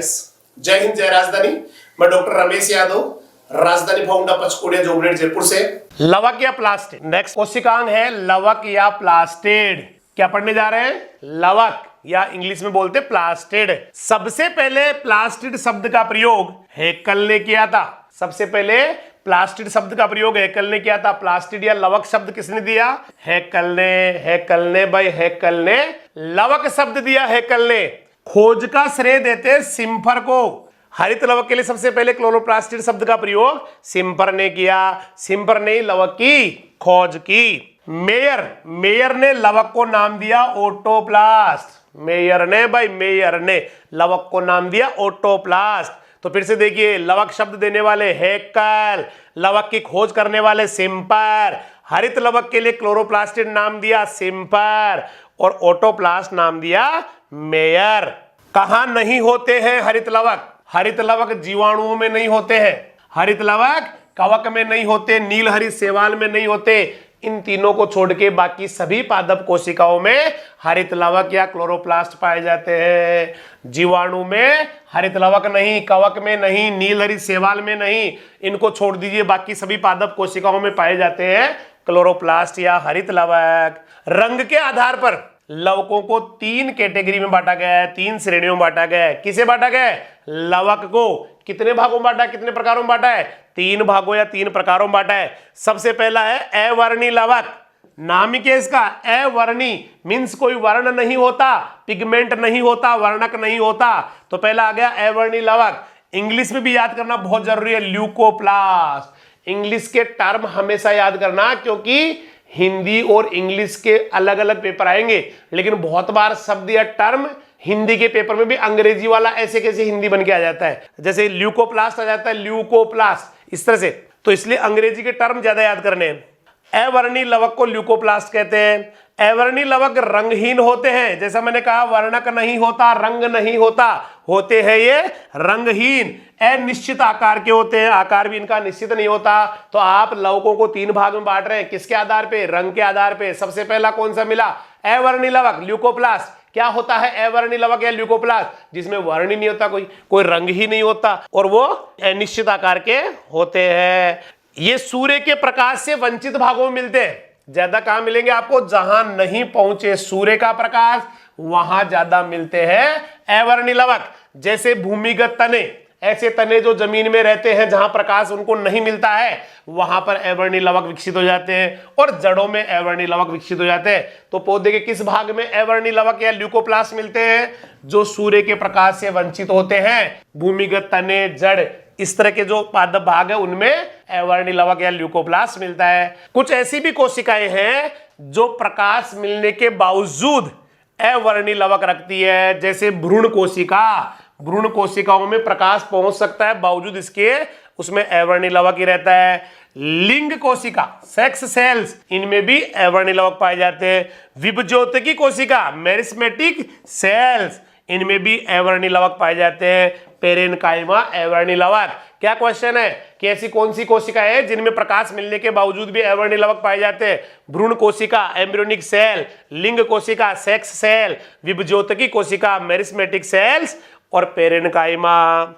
Friends, जय हिंद जय राजधानी। मैं डॉक्टर रमेश यादव, राजधानी फाउंडा पचकोड़िया जोबनेट जयपुर से। लवक या प्लास्टिड, नेक्स्ट कोशिकांग है लवक या प्लास्टिड। क्या पढ़ने जा रहे हैं? लवक या इंग्लिश में बोलते प्लास्टिड। सबसे पहले प्लास्टिड शब्द का प्रयोग हैकेल ने किया था। सबसे पहले प्लास्टिड शब्द का प्रयोग हैकेल ने किया था। प्लास्टिड या लवक शब्द किसने दिया? हैकेल ने। हैकेल ने लवक शब्द दिया। हैकेल ने खोज का श्रेय देते सिम्फर को। हरित लवक के लिए सबसे पहले क्लोरोप्लास्टिड शब्द का प्रयोग सिम्फर ने किया। सिम्फर ने लवक की खोज की। मेयर ने लवक को नाम दिया ओटोप्लास्ट। मेयर ने लवक को नाम दिया ओटोप्लास्ट। तो फिर से देखिए, लवक शब्द देने वाले हैकेल, लवक की खोज करने वाले सिम्फर, हरित लवक के लिए क्लोरोप्लास्टिड नाम दिया सिम्फर और ओटोप्लास्ट नाम दिया मेयर। कहां नहीं होते हैं हरित लवक? हरित लवक जीवाणुओं में नहीं होते हैं। हरित लवक कवक में नहीं होते, नील हरित शैवाल में नहीं होते। इन तीनों को छोड़ के बाकी सभी पादप कोशिकाओं में हरित लवक या क्लोरोप्लास्ट पाए जाते हैं। जीवाणु में हरित लवक नहीं, कवक में नहीं, नील हरित शैवाल में नहीं। इनको छोड़ दीजिए, बाकी सभी पादप कोशिकाओं में पाए जाते हैं क्लोरोप्लास्ट या हरित लवक। रंग के आधार पर लवकों को 3 कैटेगरी में बांटा गया है, 3 श्रेणियों में बांटा गया है। किसे बांटा गया है? लवक को। कितने भागों में बांटा है? कितने प्रकारों में बांटा है? 3 भागों या 3 प्रकारों में बांटा है। सबसे पहला है अवर्णी लवक। नाम ही क्या इसका? अवर्णी मीन्स कोई वर्ण नहीं होता, पिगमेंट नहीं होता, वर्णक नहीं होता। तो पहला आ गया अवर्णी लवक। इंग्लिश में भी याद करना बहुत जरूरी है, ल्यूकोप्लास्ट। इंग्लिश के टर्म हमेशा याद करना, क्योंकि हिंदी और इंग्लिश के अलग अलग पेपर आएंगे, लेकिन बहुत बार शब्द या टर्म हिंदी के पेपर में भी अंग्रेजी वाला ऐसे कैसे हिंदी बन के आ जाता है। जैसे ल्यूकोप्लास्ट आ जाता है ल्यूकोप्लास्ट, इस तरह से। तो इसलिए अंग्रेजी के टर्म ज्यादा याद करने हैं। अवर्णी लवक को ल्यूकोप्लास्ट कहते हैं। अवर्णी लवक रंगहीन होते हैं। जैसा मैंने कहा, वर्णक नहीं होता, रंग नहीं होता, होते हैं ये रंगहीन। अनिश्चित आकार के होते हैं, आकार भी इनका निश्चित नहीं होता। तो आप लवकों को 3 भाग में बांट रहे हैं। किसके आधार पे? रंग के आधार पे। सबसे पहला कौन सा मिला? अवर्णी लवक, ल्यूकोप्लास्ट। क्या होता है अवर्णी लवक या ल्यूकोप्लास्ट? जिसमें वर्ण ही नहीं होता, कोई रंग ही नहीं होता, और वो अनिश्चित आकार के होते हैं। ये सूर्य के प्रकाश से वंचित भागों में मिलते हैं। ज्यादा कहां मिलेंगे आपको? जहां नहीं पहुंचे सूर्य का प्रकाश, वहां ज्यादा मिलते हैं अवर्णी लवक। जैसे भूमिगत तने, ऐसे तने जो जमीन में रहते हैं, जहां प्रकाश उनको नहीं मिलता है, वहां पर अवर्णी लवक विकसित हो जाते हैं, और जड़ों में अवर्णी लवक विकसित हो जाते हैं। तो पौधे के किस भाग में अवर्णी लवक या ल्यूकोप्लास्ट मिलते हैं? जो सूर्य के प्रकाश से वंचित होते हैं। भूमिगत तने, जड़, इस तरह के जो पादप भाग है, उनमें अवर्णी लवक या ल्यूकोप्लास्ट मिलता है। कुछ ऐसी भी कोशिकाएं हैं जो प्रकाश मिलने के बावजूद अवर्णी लवक रखती है। जैसे भ्रूण कोशिका। भ्रूण कोशिकाओं में प्रकाश पहुंच सकता है, बावजूद इसके उसमें अवर्णी लवक ही रहता है। लिंग कोशिका, सेक्स सेल्स, इनमें भी अवर्णी लवक पाए जाते हैं। विभज्योतकी कोशिका, मेरिस्मेटिक सेल्स, इनमें भी अवर्णी लवक पाए जाते हैं। पेरेनकाइमा अवर्णी लवक। क्या क्वेश्चन है कि ऐसी कौन सी कोशिका है जिनमें प्रकाश मिलने के बावजूद भी अवर्णी लवक पाए जाते हैं? भ्रूण कोशिका, एम्ब्रियोनिक सेल, लिंग कोशिका, सेक्स सेल, विभज्योतकी कोशिका, मेरिस्मेटिक सेल्स और पेरेनकाइमा।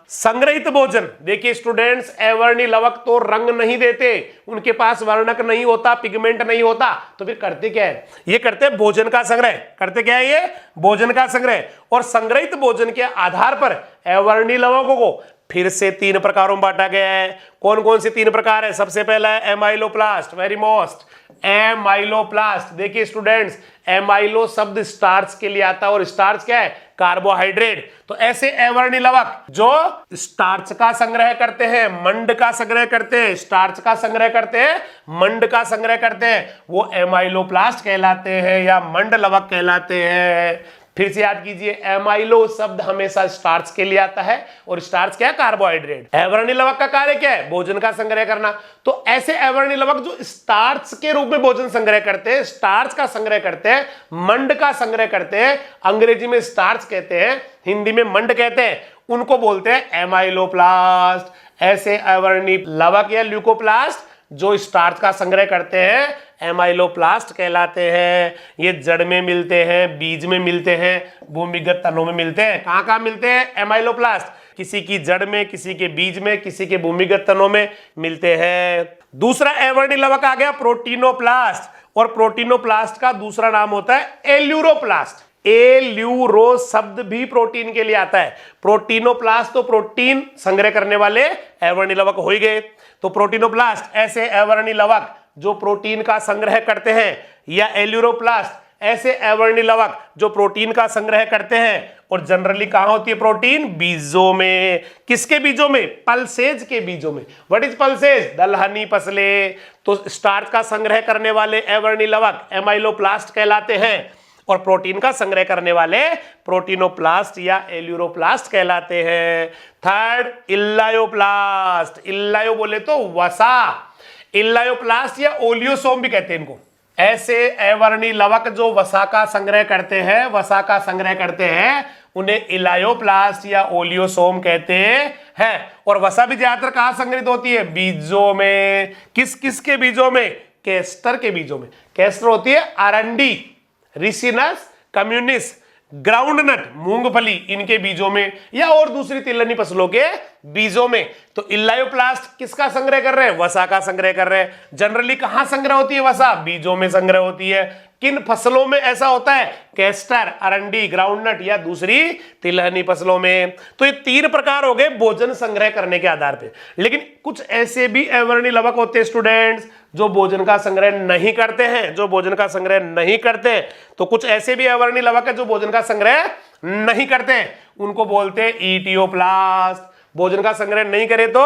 संग्रहित भोजन, देखिए स्टूडेंट्स, अवर्णी लवक तो रंग नहीं देते, उनके पास वर्णक नहीं होता, पिगमेंट नहीं होता, तो फिर करते क्या है? ये करते भोजन का संग्रह। करते क्या है ये? भोजन का संग्रह। और संग्रहित भोजन के आधार पर अवर्णी लवकों को फिर से 3 प्रकारों में बांटा गया है। कौन कौन से 3 प्रकार है? सबसे पहला है एमाइलोप्लास्ट, वेरी मोस्ट एमाइलोप्लास्ट। देखिए स्टूडेंट्स, एमाइलो शब्द स्टार्च के लिए आता है, और स्टार्च क्या है? कार्बोहाइड्रेट। तो ऐसे अवर्णी लवक जो स्टार्च का संग्रह करते हैं, मंड का संग्रह करते हैं, स्टार्च का संग्रह करते हैं, मंड का संग्रह करते हैं, वो एमाइलोप्लास्ट कहलाते हैं या मंड लवक कहलाते हैं। फिर से याद कीजिए, एमाइलो शब्द हमेशा स्टार्च के लिए आता है, और स्टार्च क्या है? कार्बोहाइड्रेट। अवर्णी लवक का कार्य क्या है? भोजन का संग्रह करना। तो ऐसे अवर्णी लवक जो स्टार्च के रूप में भोजन संग्रह करते हैं, स्टार्च का संग्रह करते हैं, मंड का संग्रह करते हैं, अंग्रेजी में स्टार्च कहते हैं, हिंदी में मंड कहते हैं, उनको बोलते हैं एमाइलोप्लास्ट। ऐसे अवर्णी लवक या ल्यूकोप्लास्ट जो स्टार्च का संग्रह करते हैं, एमाइलोप्लास्ट कहलाते हैं। ये जड़ में मिलते हैं, बीज में मिलते हैं, भूमिगत तनों में मिलते हैं। कहाँ मिलते हैं एमाइलोप्लास्ट? किसी की जड़ में, किसी के बीज में, किसी के भूमिगत तनों में मिलते हैं। दूसरा अवर्णी लवक आ गया प्रोटीनोप्लास्ट, और प्रोटीनोप्लास्ट का दूसरा नाम होता है एल्यूरोप्लास्ट। एल्यूरो शब्द भी प्रोटीन के लिए आता है। प्रोटीनोप्लास्ट तो प्रोटीन संग्रह करने वाले अवर्णी लवक हो ही गए। तो प्रोटीनोप्लास्ट ऐसे अवर्णी लवक जो प्रोटीन का संग्रह करते हैं, या एल्यूरोप्लास्ट ऐसे अवर्णी लवक जो प्रोटीन का संग्रह करते हैं। और जनरली कहां होती है प्रोटीन? बीजों में। किसके बीजों में? पल्सेज के बीजों में। What is pulses? दलहनी फसले। तो स्टार्च का संग्रह करने वाले अवर्णी लवक एमाइलोप्लास्ट कहलाते हैं, और प्रोटीन का संग्रह करने वाले प्रोटीनोप्लास्ट या एल्यूरोप्लास्ट कहलाते हैं। थर्ड इल्लायोप्लास्ट। इल्लायो बोले तो वसा। इल्लायोप्लास्ट या ओलियोसोम भी कहते हैं इनको। ऐसे अवर्णी लवक जो वसा का संग्रह करते हैं, वसा का संग्रह करते हैं, उन्हें इलायोप्लास्ट या ओलियोसोम कहते हैं। और वसा भी ज्यादातर कहां संग्रहित होती है? बीजों में। किस किस के बीजों में? कैस्टर के बीजों में। कैस्टर होती है अरंडी, रिसिनस कम्युनिस, ग्राउंडनट मूंगफली, इनके बीजों में, या और दूसरी तिलहनी फसलों के बीजों में। तो इलायोप्लास्ट किसका संग्रह कर रहे हैं? वसा का संग्रह कर रहे हैं। जनरली कहां संग्रह होती है वसा? बीजों में संग्रह होती है। किन फसलों में ऐसा होता है? कैस्टर, अरंडी, ग्राउंडनट या दूसरी तिलहनी फसलों में। तो ये तीन प्रकार हो गए भोजन संग्रह करने के आधार पे। लेकिन कुछ ऐसे भी अवर्णी लवक होते हैं स्टूडेंट्स जो भोजन का संग्रह नहीं करते हैं, जो भोजन का संग्रह नहीं करते हैं। तो कुछ ऐसे भी अवर्णी लवक है जो भोजन का संग्रह नहीं करते हैं, उनको बोलते हैं ईटियोप्लास्ट। भोजन का संग्रह नहीं करे तो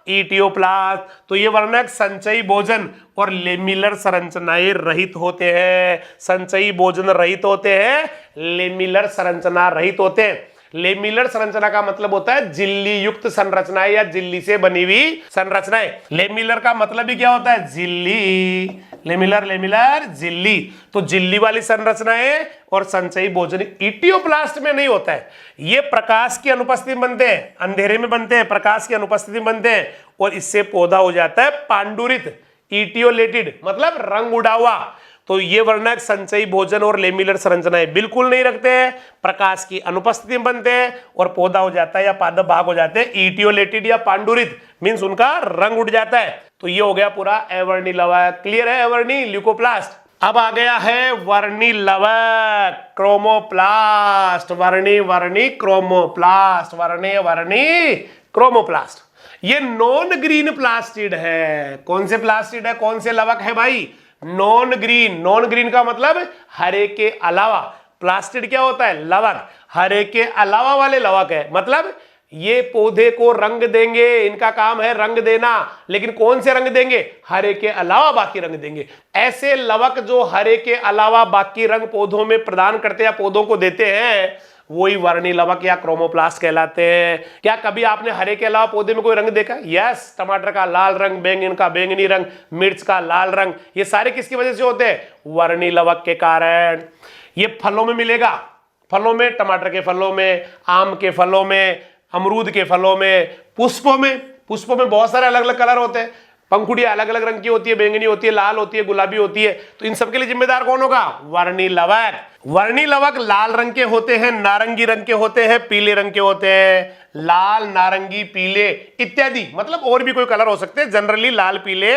ईटियोप्लास्ट। तो ये वर्णक संचयी भोजन और लेमिलर संरचनाएं रहित होते हैं। संचयी भोजन रहित होते हैं, लेमिलर संरचना रहित होते हैं। लेमिलर संरचना का मतलब होता है झिल्ली युक्त संरचनाएं या झिल्ली से बनी हुई संरचनाएं। लेमिलर का मतलब ही क्या होता है? झिल्ली। लेमिलर लेमिलर झिल्ली। तो झिल्ली वाली संरचनाएं और संचयी भोजन इटियोप्लास्ट में नहीं होता है। ये प्रकाश की अनुपस्थिति में बनते हैं, अंधेरे में बनते हैं, प्रकाश की अनुपस्थिति में बनते हैं, और इससे पौधा हो जाता है पांडुरित, इटियोलेटेड मतलब रंग उड़ा हुआ। तो ये वर्णक संचयी भोजन और लेमिलर संरचनाएं बिल्कुल नहीं रखते हैं, प्रकाश की अनुपस्थिति में बनते हैं, और पौधा हो जाता है या पादप भाग हो जाते हैं ईटियोलेटेड या पांडुरित, मींस उनका रंग उड़ जाता है। तो ये हो गया पूरा अवर्णी लवक। क्लियर है? अवर्णी ल्यूकोप्लास्ट। अब आ गया है वर्णी लवक क्रोमोप्लास्ट। वर्णी क्रोमोप्लास्ट। वर्णी क्रोमोप्लास्ट। ये नॉन ग्रीन प्लास्टिड है। कौन से प्लास्टिड है? कौन से लवक है भाई? Non green. नॉन ग्रीन का मतलब हरे के अलावा। प्लास्टिड क्या होता है? लवक। हरे के अलावा वाले लवक है, मतलब ये पौधे को रंग देंगे, इनका काम है रंग देना, लेकिन कौन से रंग देंगे? हरे के अलावा बाकी रंग देंगे। ऐसे लवक जो हरे के अलावा बाकी रंग पौधों में प्रदान करते हैं, पौधों को देते हैं, वही वर्णी लवक या क्रोमोप्लास्ट कहलाते हैं। क्या कभी आपने हरे के अलावा पौधे में कोई रंग देखा? यस, टमाटर का लाल रंग, बैंगन का बैंगनी रंग, मिर्च का लाल रंग, ये सारे किसकी वजह से होते हैं? वर्णी लवक के कारण। ये फलों में मिलेगा, फलों में, टमाटर के फलों में, आम के फलों में, अमरूद के फलों में, पुष्पों में बहुत सारे अलग अलग कलर होते हैं। पंखुड़ियां अलग अलग रंग की होती है, बैंगनी होती है, लाल होती है, गुलाबी होती है। तो इन सबके लिए जिम्मेदार कौन होगा? वर्णी लवक। वर्णी लवक लाल रंग के होते हैं, नारंगी रंग के होते हैं, पीले रंग के होते हैं। लाल, नारंगी, पीले इत्यादि, मतलब और भी कोई कलर हो सकते हैं। जनरली लाल, पीले,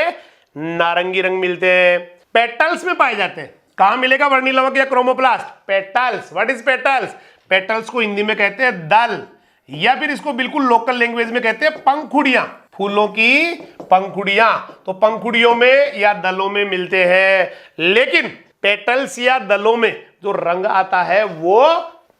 नारंगी रंग मिलते हैं। पेटल्स में पाए जाते हैं। कहां मिलेगा वर्णी लवक या chromoplast? Petals. What is petals? Petals को हिंदी में कहते हैं दल, या फिर इसको बिल्कुल लोकल लैंग्वेज में कहते हैं पंखुड़ियां। फूलों की पंखुड़ियां। तो पंखुड़ियों में या दलों में मिलते हैं। लेकिन पेटल्स या दलों में जो रंग आता है वो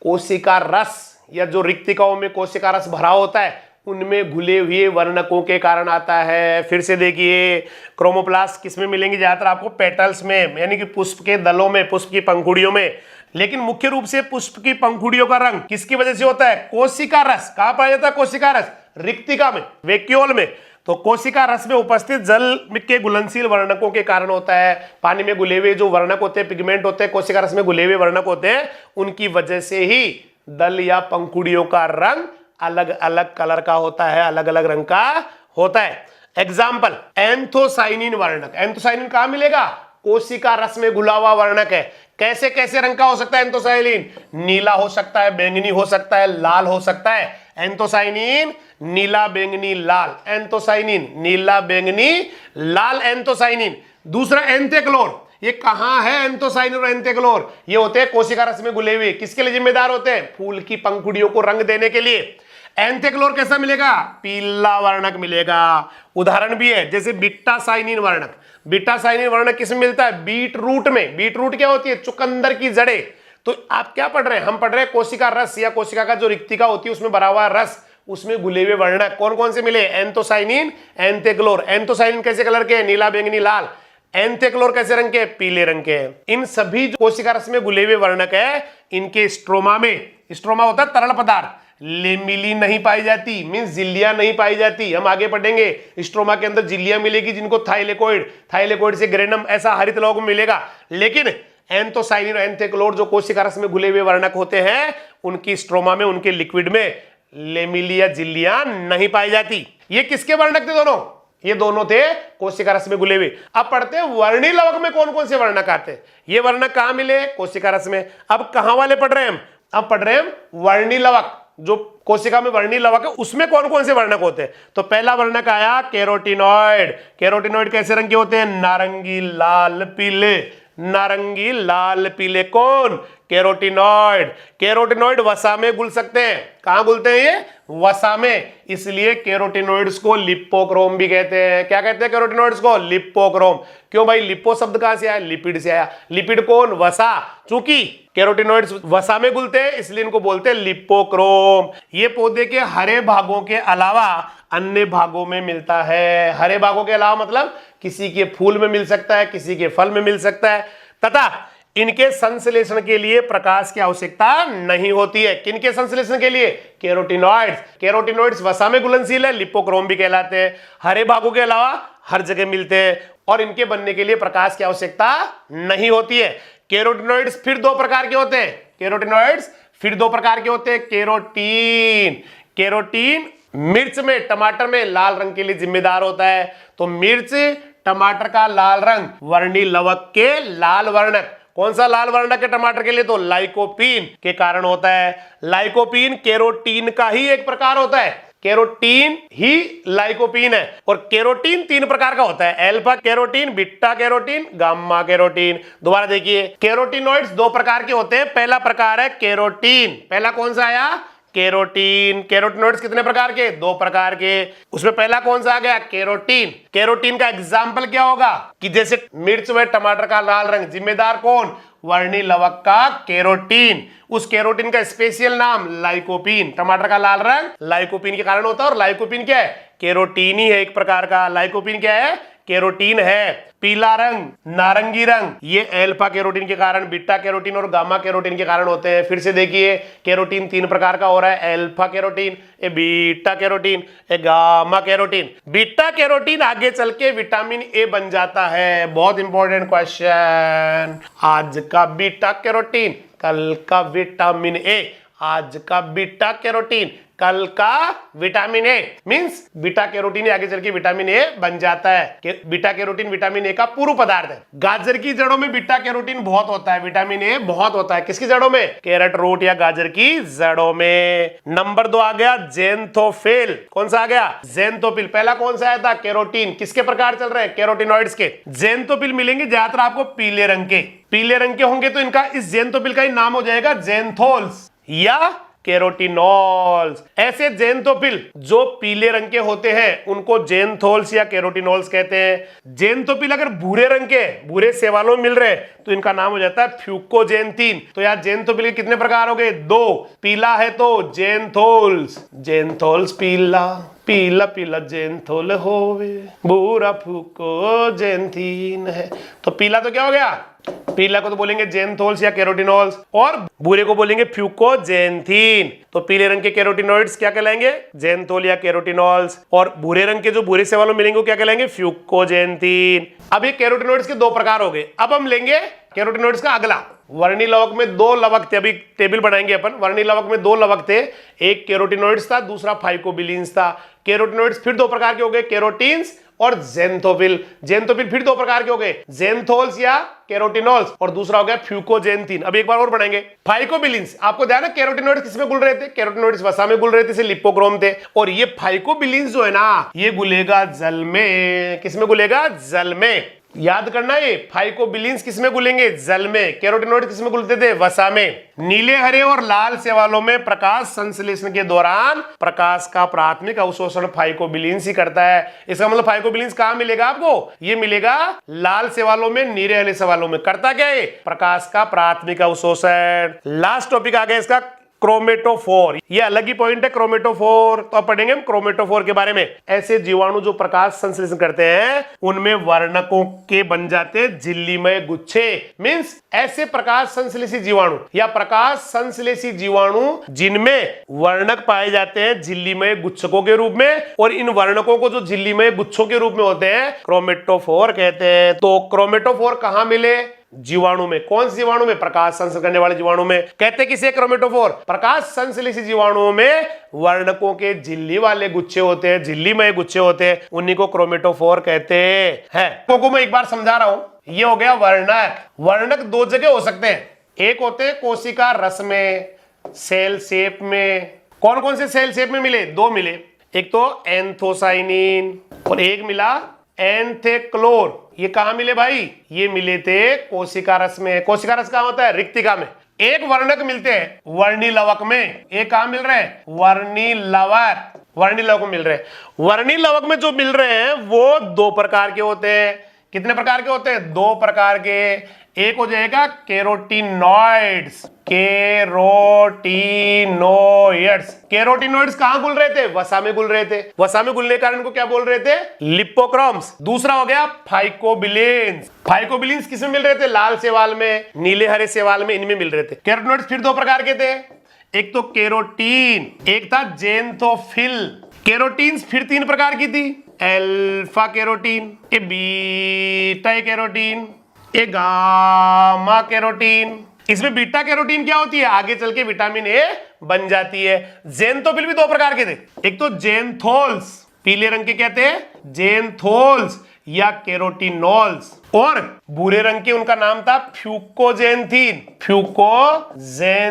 कोशिका रस, या जो रिक्तिकाओं में कोशिका रस भरा होता है उनमें घुले हुए वर्णकों के कारण आता है। फिर से देखिए, क्रोमोप्लास्ट किस में मिलेंगे? ज्यादातर आपको पेटल्स में, यानी कि पुष्प के दलों में, पुष्प की पंखुड़ियों में। लेकिन मुख्य रूप से पुष्प की पंखुड़ियों का रंग किसकी वजह से होता है? कोशिका रस। कहां पाया जाता है कोशिका रस? रिक्तिका में, वैक्यूल में। तो कोशिका रस में उपस्थित जल के घुलनशील वर्णकों के कारण होता है। पानी में घुले हुए जो वर्णक होते हैं, पिगमेंट होते हैं, कोशिका रस में घुले हुए वर्णक होते हैं, उनकी वजह से ही दल या पंखुड़ियों का रंग अलग अलग कलर का होता है, अलग अलग रंग का होता है। एग्जाम्पल, एंथोसाइनिन वर्णक। एंथोसाइनिन कहां मिलेगा? कोशिका रस में घुला हुआ वर्णक है। कैसे कैसे रंग का हो सकता है एंथोसाइनिन? नीला हो सकता है, बैंगनी हो सकता है, लाल हो सकता है। एंथोसाइनिन नीला, बैंगनी, लाल। एंथोसाइनिन नीला, बैंगनी, लाल एंथोसाइनिन। दूसरा एंथेक्लोर, ये कहां है एंथोसाइनिन और एंथेक्लोर? ये होते हैं कोशिका रस में घुले हुए। किसके लिए जिम्मेदार होते हैं? फूल की पंखुड़ियों को रंग देने के लिए। एंथेक्लोर कैसा मिलेगा? पीला वर्णक मिलेगा। उदाहरण भी है जैसे बीटा साइनिन वर्णक। बीटा साइनिन वर्णक किसमें मिलता है? बीट रूट में। बीट रूट क्या होती है? चुकंदर की जड़ें। तो आप क्या पढ़ रहे हैं? हम पढ़ रहे हैं कोशिका रस या कोशिका का जो रिक्तिका होती है उसमें भरा हुआ रस, उसमें घुले हुए वर्णक कौन कौन से मिले? एंथोसाइनिन, एंथेक्लोर। एंथोसाइनिन कैसे कलर के? नीला, बैंगनी, लाल। एंथेक्लोर कैसे रंग के? पीले रंग के। इन सभी जो कोशिका रस में घुले हुए वर्णक है, इनके स्ट्रोमा में, स्ट्रोमा होता है तरल पदार्थ, लेमिली नहीं पाई जाती, मींस झिल्लियां नहीं पाई जाती। हम आगे पढ़ेंगे स्ट्रोमा के अंदर झिल्लियां मिलेगी जिनको थाइलेकोइड, थाइलेकोइड से ग्रेनम, ऐसा हरित लौह में मिलेगा। लेकिन एंथोसाइनिन और एंथेक्लोर जो कोशिका रस में घुले हुए वर्णक होते हैं, उनकी स्ट्रोमा में, उनके लिक्विड में लेमिलिया झिल्लियां नहीं पाई जाती। ये किसके वर्णक थे दोनों? ये दोनों थे कोशिका रस में घुले हुए। अब पढ़ते हैं वर्णी लवक में कौन कौन से वर्णक आते हैं। ये वर्णक कहां मिले? कोशिका रस में। अब कहां वाले पढ़ रहे हैं हम? अब पढ़ रहे हैं वर्णी लवक। जो कोशिका में वर्णी लवक है उसमें कौन कौन से वर्णक होते हैं? तो पहला वर्णक आया कैरोटिनॉइड। कैरोटिनॉइड कैसे रंग के होते हैं? नारंगी, लाल, पीले। नारंगी, लाल, पीले। कौन? कैरोटिनॉइड। कैरोटिनॉइड वसा में घुल सकते हैं। कहां घुलते हैं ये? वसा में। इसलिए कैरोटिनॉइड्स को लिपोक्रोम भी कहते हैं। क्या कहते हैं कैरोटिनॉइड्स को? लिपोक्रोम। क्यों भाई? लिपो शब्द कहां से आया? लिपिड से आया। लिपिड कौन? वसा। चूंकि कैरोटिनॉइड्स वसा में घुलते हैं इसलिए इनको बोलते हैं लिपोक्रोम। ये पौधे के हरे भागों के अलावा अन्य भागों में मिलता है। हरे भागों के अलावा मतलब किसी के फूल में मिल सकता है, किसी के फल में मिल सकता है, तथा इनके संश्लेषण के लिए प्रकाश की आवश्यकता नहीं होती है। किनके संश्लेषण के लिए? कैरोटिनॉइड्स। कैरोटिनॉइड्स वसा में घुलनशील है, लिपोक्रोम भी कहलाते हैं। हरे भागों के अलावा हर जगह मिलते हैं और इनके बनने के लिए प्रकाश की आवश्यकता नहीं होती है। कैरोटिनॉइड्स फिर दो प्रकार के होते हैं। कैरोटिनॉइड्स फिर दो प्रकार के होते हैं। कैरोटीन, कैरोटीन मिर्च में, टमाटर में लाल रंग के लिए जिम्मेदार होता है। तो मिर्च, टमाटर का लाल रंग, वर्णी लवक के लाल वर्णक। कौन सा लाल वर्णक है टमाटर के लिए? तो लाइकोपीन के कारण होता है। लाइकोपीन कैरोटीन का ही एक प्रकार होता है। कैरोटीन ही लाइकोपीन है। और कैरोटीन तीन प्रकार का होता है, alpha carotene, beta carotene, gamma carotene. दोबारा देखिए, कैरोटिनॉइड्स दो प्रकार के होते हैं। पहला प्रकार है कैरोटीन। पहला कौन सा आया? कैरोटीन। कैरोटिनॉइड्स कितने प्रकार के? दो प्रकार के। उसमें पहला कौन सा आ गया? कैरोटीन। कैरोटीन का एग्जाम्पल क्या होगा? कि जैसे मिर्च व टमाटर का लाल रंग, जिम्मेदार कौन? वर्णी लवक का कैरोटीन। उस कैरोटीन का स्पेशल नाम लाइकोपीन। टमाटर का लाल रंग लाइकोपीन के कारण होता है। और लाइकोपीन क्या है? कैरोटीन ही है एक प्रकार का। लाइकोपीन क्या है? कैरोटीन है। पीला रंग, नारंगी रंग, ये अल्फा कैरोटीन के कारण, बीटा कैरोटीन और गामा कैरोटीन के कारण होते हैं। फिर से देखिए, कैरोटीन तीन प्रकार का हो रहा है, अल्फा कैरोटीन, ए बीटा कैरोटीन, ए गामा कैरोटीन। बीटा कैरोटीन आगे चल के विटामिन ए बन जाता है। बहुत इंपॉर्टेंट क्वेश्चन। आज का बीटा कैरोटीन, कल का विटामिन ए। आज का बीटा कैरोटीन, कल का vitamin A. Means beta carotene आगे चल के विटामिन ए बन जाता है। बीटा कैरोटीन विटामिन ए का पूर्व पदार्थ है। गाजर की जड़ों में बीटा कैरोटीन बहुत होता है, विटामिन ए बहुत होता है। किसकी जड़ों में? कैरेट रूट या गाजर की जड़ों में। नंबर 2 आ गया ज़ैंथोफिल। कौन सा आ गया? ज़ैंथोफिल। पहला कौन सा आया था? कैरोटीन। किसके प्रकार चल रहे हैं? कैरोटिनॉइड्स के। ज़ैंथोफिल मिलेंगे ज्यादातर आपको पीले रंग के। पीले रंग के होंगे तो इनका, इस ज़ैंथोफिल का ही नाम हो जाएगा ज़ैंथोल्स या कैरोटिनॉल्स। ऐसे ज़ैंथोफिल जो पीले रंग के होते हैं उनको ज़ैंथोल्स या कैरोटिनॉल्स कहते हैं। ज़ैंथोफिल अगर भूरे रंग के, भूरे सेवालों में मिल रहे तो इनका नाम हो जाता है फ्यूकोजेंथीन। तो यार ज़ैंथोफिल के कितने प्रकार हो गए? 2। पीला है तो ज़ैंथोल्स, ज़ैंथोल्स पीला, पीला पीला ज़ैंथोल होवे, भूरा फ्यूकोजेंथीन है। तो पीला तो क्या हो गया? पीला को तो बोलेंगे ज़ैंथोल्स या कैरोटिनॉल्स, और भूरे को बोलेंगे फ्यूकोजेंथीन। तो पीले रंग के कैरोटिनॉइड्स क्या कहलाएंगे? ज़ैंथोल या कैरोटिनॉल्स। और भूरे रंग के जो भूरे से वालों मिलेंगे वो क्या कहलाएंगे? फ्यूकोजेंथीन। अब ये कैरोटिनॉइड्स के 2 प्रकार हो गए। अब हम लेंगे कैरोटिनॉइड्स का अगला। वर्णी लवक में दो लवक थे, अभी टेबल बनाएंगे अपन। वर्णी लवक में दो लवक थे, एक कैरोटिनॉइड्स था, दूसरा फाइकोबिलिन्स था। कैरोटिनॉइड्स फिर दो प्रकार के हो गए, कैरोटीन्स और ज़ेंथोफिल। ज़ेंथोफिल फिर दो प्रकार के हो गए, ज़ेंथोल्स या कैरोटिनॉल्स, और दूसरा हो गया फ्यूकोजेंथिन। अब एक बार और पढ़ेंगे। फाइकोबिलिन्स, आपको ध्यान है कैरोटिनॉइड्स किसमें घुल रहे थे? कैरोटिनॉइड्स वसा में घुल रहे थे, इसे लिपोक्रोम थे। और ये फाइकोबिलिन्स जो है ना, ये घुलेगा जल में। किसमें घुलेगा? जल में। याद करना, ये फाइकोबिलिन्स किसमें घुलेंगे? जल में। कैरोटिनॉइड किसमें घुलते थे? वसा में। नीले, हरे और लाल शैवालों में प्रकाश संश्लेषण के दौरान प्रकाश का प्राथमिक अवशोषण फाइकोबिलिन्स ही करता है। इसका मतलब फाइकोबिलिन्स कहां मिलेगा आपको? ये मिलेगा लाल शैवालों में, नीले हरे शैवालों में। करता क्या है? प्रकाश का प्राथमिक अवशोषण। लास्ट टॉपिक आ गया इसका, क्रोमेटोफोर। ये अलग ही पॉइंट है क्रोमेटोफोर, तो अब पढ़ेंगे हम क्रोमेटोफोर के बारे में। ऐसे जीवाणु जो प्रकाश संश्लेषण करते हैं, उनमें वर्णकों के बन जाते हैं झिल्लीमय गुच्छे। मींस ऐसे प्रकाश संश्लेषी जीवाणु या प्रकाश संश्लेषी जीवाणु जिनमें वर्णक पाए जाते हैं झिल्लीमय गुच्छकों के रूप में, और इन वर्णकों को जो झिल्लीमय गुच्छों के रूप में होते हैं क्रोमेटोफोर कहते हैं। तो क्रोमेटोफोर कहां मिले? जीवाणु में। कौन से जीवाणु में? प्रकाश संश्लेषण करने वाले जीवाणु में। कहते किसे? क्रोमेटोफोर। प्रकाश संश्लेषी जीवाणुओं में वर्णकों के झिल्ली वाले गुच्छे होते हैं, झिल्लीमय गुच्छे होते हैं, उन्हीं को क्रोमेटोफोर कहते हैं। को मैं एक बार समझा रहा हूं। ये हो गया वर्णक। वर्णक दो जगह हो सकते हैं, एक होते हैं कोशिका रस में, सेल शेप में। कौन कौन से सेल शेप में मिले? दो मिले, एक तो एंथोसाइनिन और एक मिला एंथेक्लोर। ये कहां मिले भाई? ये मिले थे कोशिका रस में। कोशिका रस कहां होता है? रिक्तिका में। एक वर्णक मिलते हैं वर्णी लवक में। एक कहां मिल रहे हैं? वर्णी लवक। वर्णी लवक में मिल रहे हैं। वर्णी लवक में जो मिल रहे हैं वो दो प्रकार के होते हैं। कितने प्रकार के होते हैं? दो प्रकार के। एक हो जाएगा कैरोटिनॉइड्स। कैरोटिनॉइड्स। कैरोटिनॉइड्स कहां घुल रहे थे? वसा में घुल रहे थे। वसा में घुलने के कारण इनको क्या बोल रहे थे? लिपोक्रोम्स। दूसरा हो गया फाइकोबिलिन्स। फाइकोबिलिन्स किसमें मिल रहे थे? लाल शैवाल में, नीले हरे शैवाल में, इनमें मिल रहे थे। कैरोटिनॉइड्स फिर दो प्रकार के थे, एक तो कैरोटीन, एक था ज़ेंथोफिल। कैरोटीन्स फिर तीन प्रकार की थी, अल्फा कैरोटीन, ए बीटा कैरोटीन, ए गामा कैरोटीन। इसमें बीटा कैरोटीन क्या होती है? आगे चल के विटामिन ए बन जाती है। ज़ेंथोफिल भी दो प्रकार के थे, एक तो ज़ेंथोल्स, पीले रंग के कहते हैं ज़ेंथोल्स या कैरोटिनॉल्स, और भूरे रंग के उनका नाम था फ्यूकोजेंथिन। फ्यूकोजेंथिन।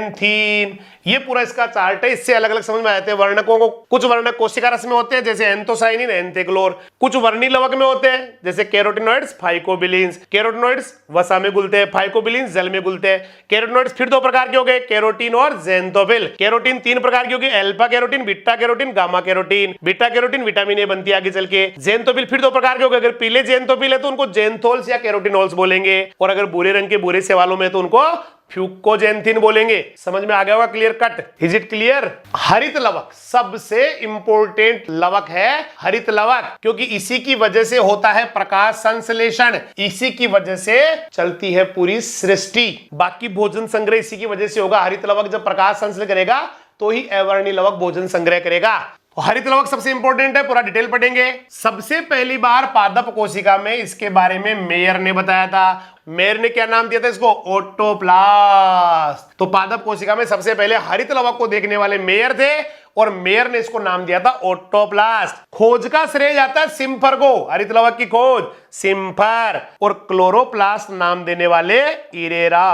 ये पूरा इसका चार्ट है, इससे अलग अलग समझ में आते हैं वर्णकों को। कुछ वर्णक कोशिका रस में होते हैं जैसे एंथोसाइनिन, एंथेक्लोर। कुछ वर्णी लवक में होते हैं जैसे कैरोटिनॉइड्स, फाइकोबिलिन्स। कैरोटिनॉइड्स वसा में घुलते हैं, फाइकोबिलिन्स जल में घुलते हैं। कैरोटिनॉइड्स फिर दो प्रकार के हो गए, कैरोटीन और ज़ेंथोफिल। कैरोटीन तीन प्रकार की होगी, alpha carotene, beta carotene, gamma carotene. Beta carotene vitamin A बनती है आगे चल के। ज़ेंथोफिल फिर दो प्रकार के हो गए, अगर पीले ज़ेंथोफिल है तो उनको ज़ेंथोल्स या कैरोटिनॉल्स बोलेंगे, और अगर भूरे रंग के भूरे शैवालों में तो उनको फ्यूकोजेंथिन बोलेंगे। समझ में आ गया होगा? Clear cut? Is it clear? हरित लवक सबसे इंपॉर्टेंट लवक है, हरित लवक, क्योंकि इसी की वजह से होता है प्रकाश संश्लेषण, इसी की वजह से चलती है पूरी सृष्टि। बाकी भोजन संग्रह इसी की वजह से होगा। हरित लवक जब प्रकाश संश्लेषण करेगा तो ही अवर्णी लवक भोजन संग्रह करेगा। हरित लवक सबसे इंपॉर्टेंट है, पूरा डिटेल पढ़ेंगे। सबसे पहली बार पादप कोशिका में इसके बारे में मेयर ने बताया था। मेयर ने क्या नाम दिया था इसको? ओटोप्लास्ट। तो पादप कोशिका में सबसे पहले हरित लवक को देखने वाले मेयर थे, और मेयर ने इसको नाम दिया था ओटोप्लास्ट। खोज का श्रेय जाता है सिम्फर को, हरित लवक की खोज सिम्फर, और क्लोरोप्लास्ट नाम देने वाले इरेरा।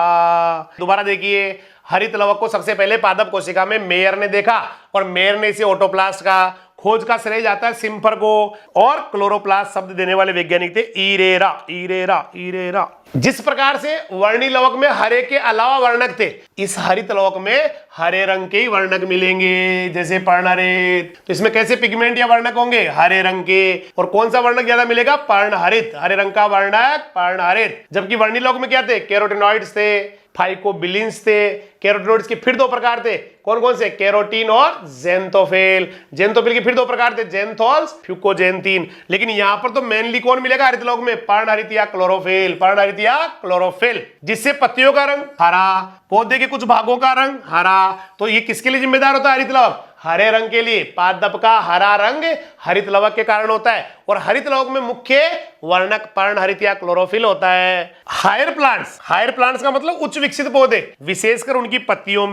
दोबारा देखिए, हरित लवक को सबसे पहले पादप कोशिका में मेयर ने देखा, और मेयर ने इसे ओटोप्लास्ट कहा। खोज का श्रेय जाता है सिम्फर को, और क्लोरोप्लास्ट शब्द देने वाले वैज्ञानिक थे इरेरा। इरेरा इरेरा। जिस प्रकार से वर्णी लवक में हरे के अलावा वर्णक थे, इस हरित लवक में हरे रंग के ही वर्णक मिलेंगे, जैसे पर्णहरित। तो इसमें कैसे पिगमेंट या वर्णक होंगे? हरे रंग के। और कौन सा वर्णक ज्यादा मिलेगा? पर्णहरित। हरे रंग का वर्णक पर्णहरित। जबकि वर्णी लवक में क्या थे? कैरोटिनॉइड्स थे, फाइकोबिलिन्स थे। कैरोटिनॉइड्स के फिर दो प्रकार थे, कौन कौन से? कैरोटीन और ज़ेंथोफिल। ज़ेंथोफिल के फिर दो प्रकार थे, ज़ेंथोल्स, फ्यूकोजेंथिन। लेकिन यहां पर तो मेनली कौन मिलेगा हरित लवक में? पर्णहरित या क्लोरोफिल। पर्णहरित या क्लोरोफिल, जिससे पत्तियों का रंग हरा, पौधे के कुछ भागों का रंग हरा, तो ये किसके लिए जिम्मेदार होता है हरित लवक? हरे रंग के लिए। पादप का हरा रंग हरित लवक के कारण होता है, और हरित लवक में मुख्य वर्णक पर्णहरित या क्लोरोफिल होता है। हायर प्लांट्स का मतलब उच्च विकसित पौधे, विशेषकर उनकी पत्तियों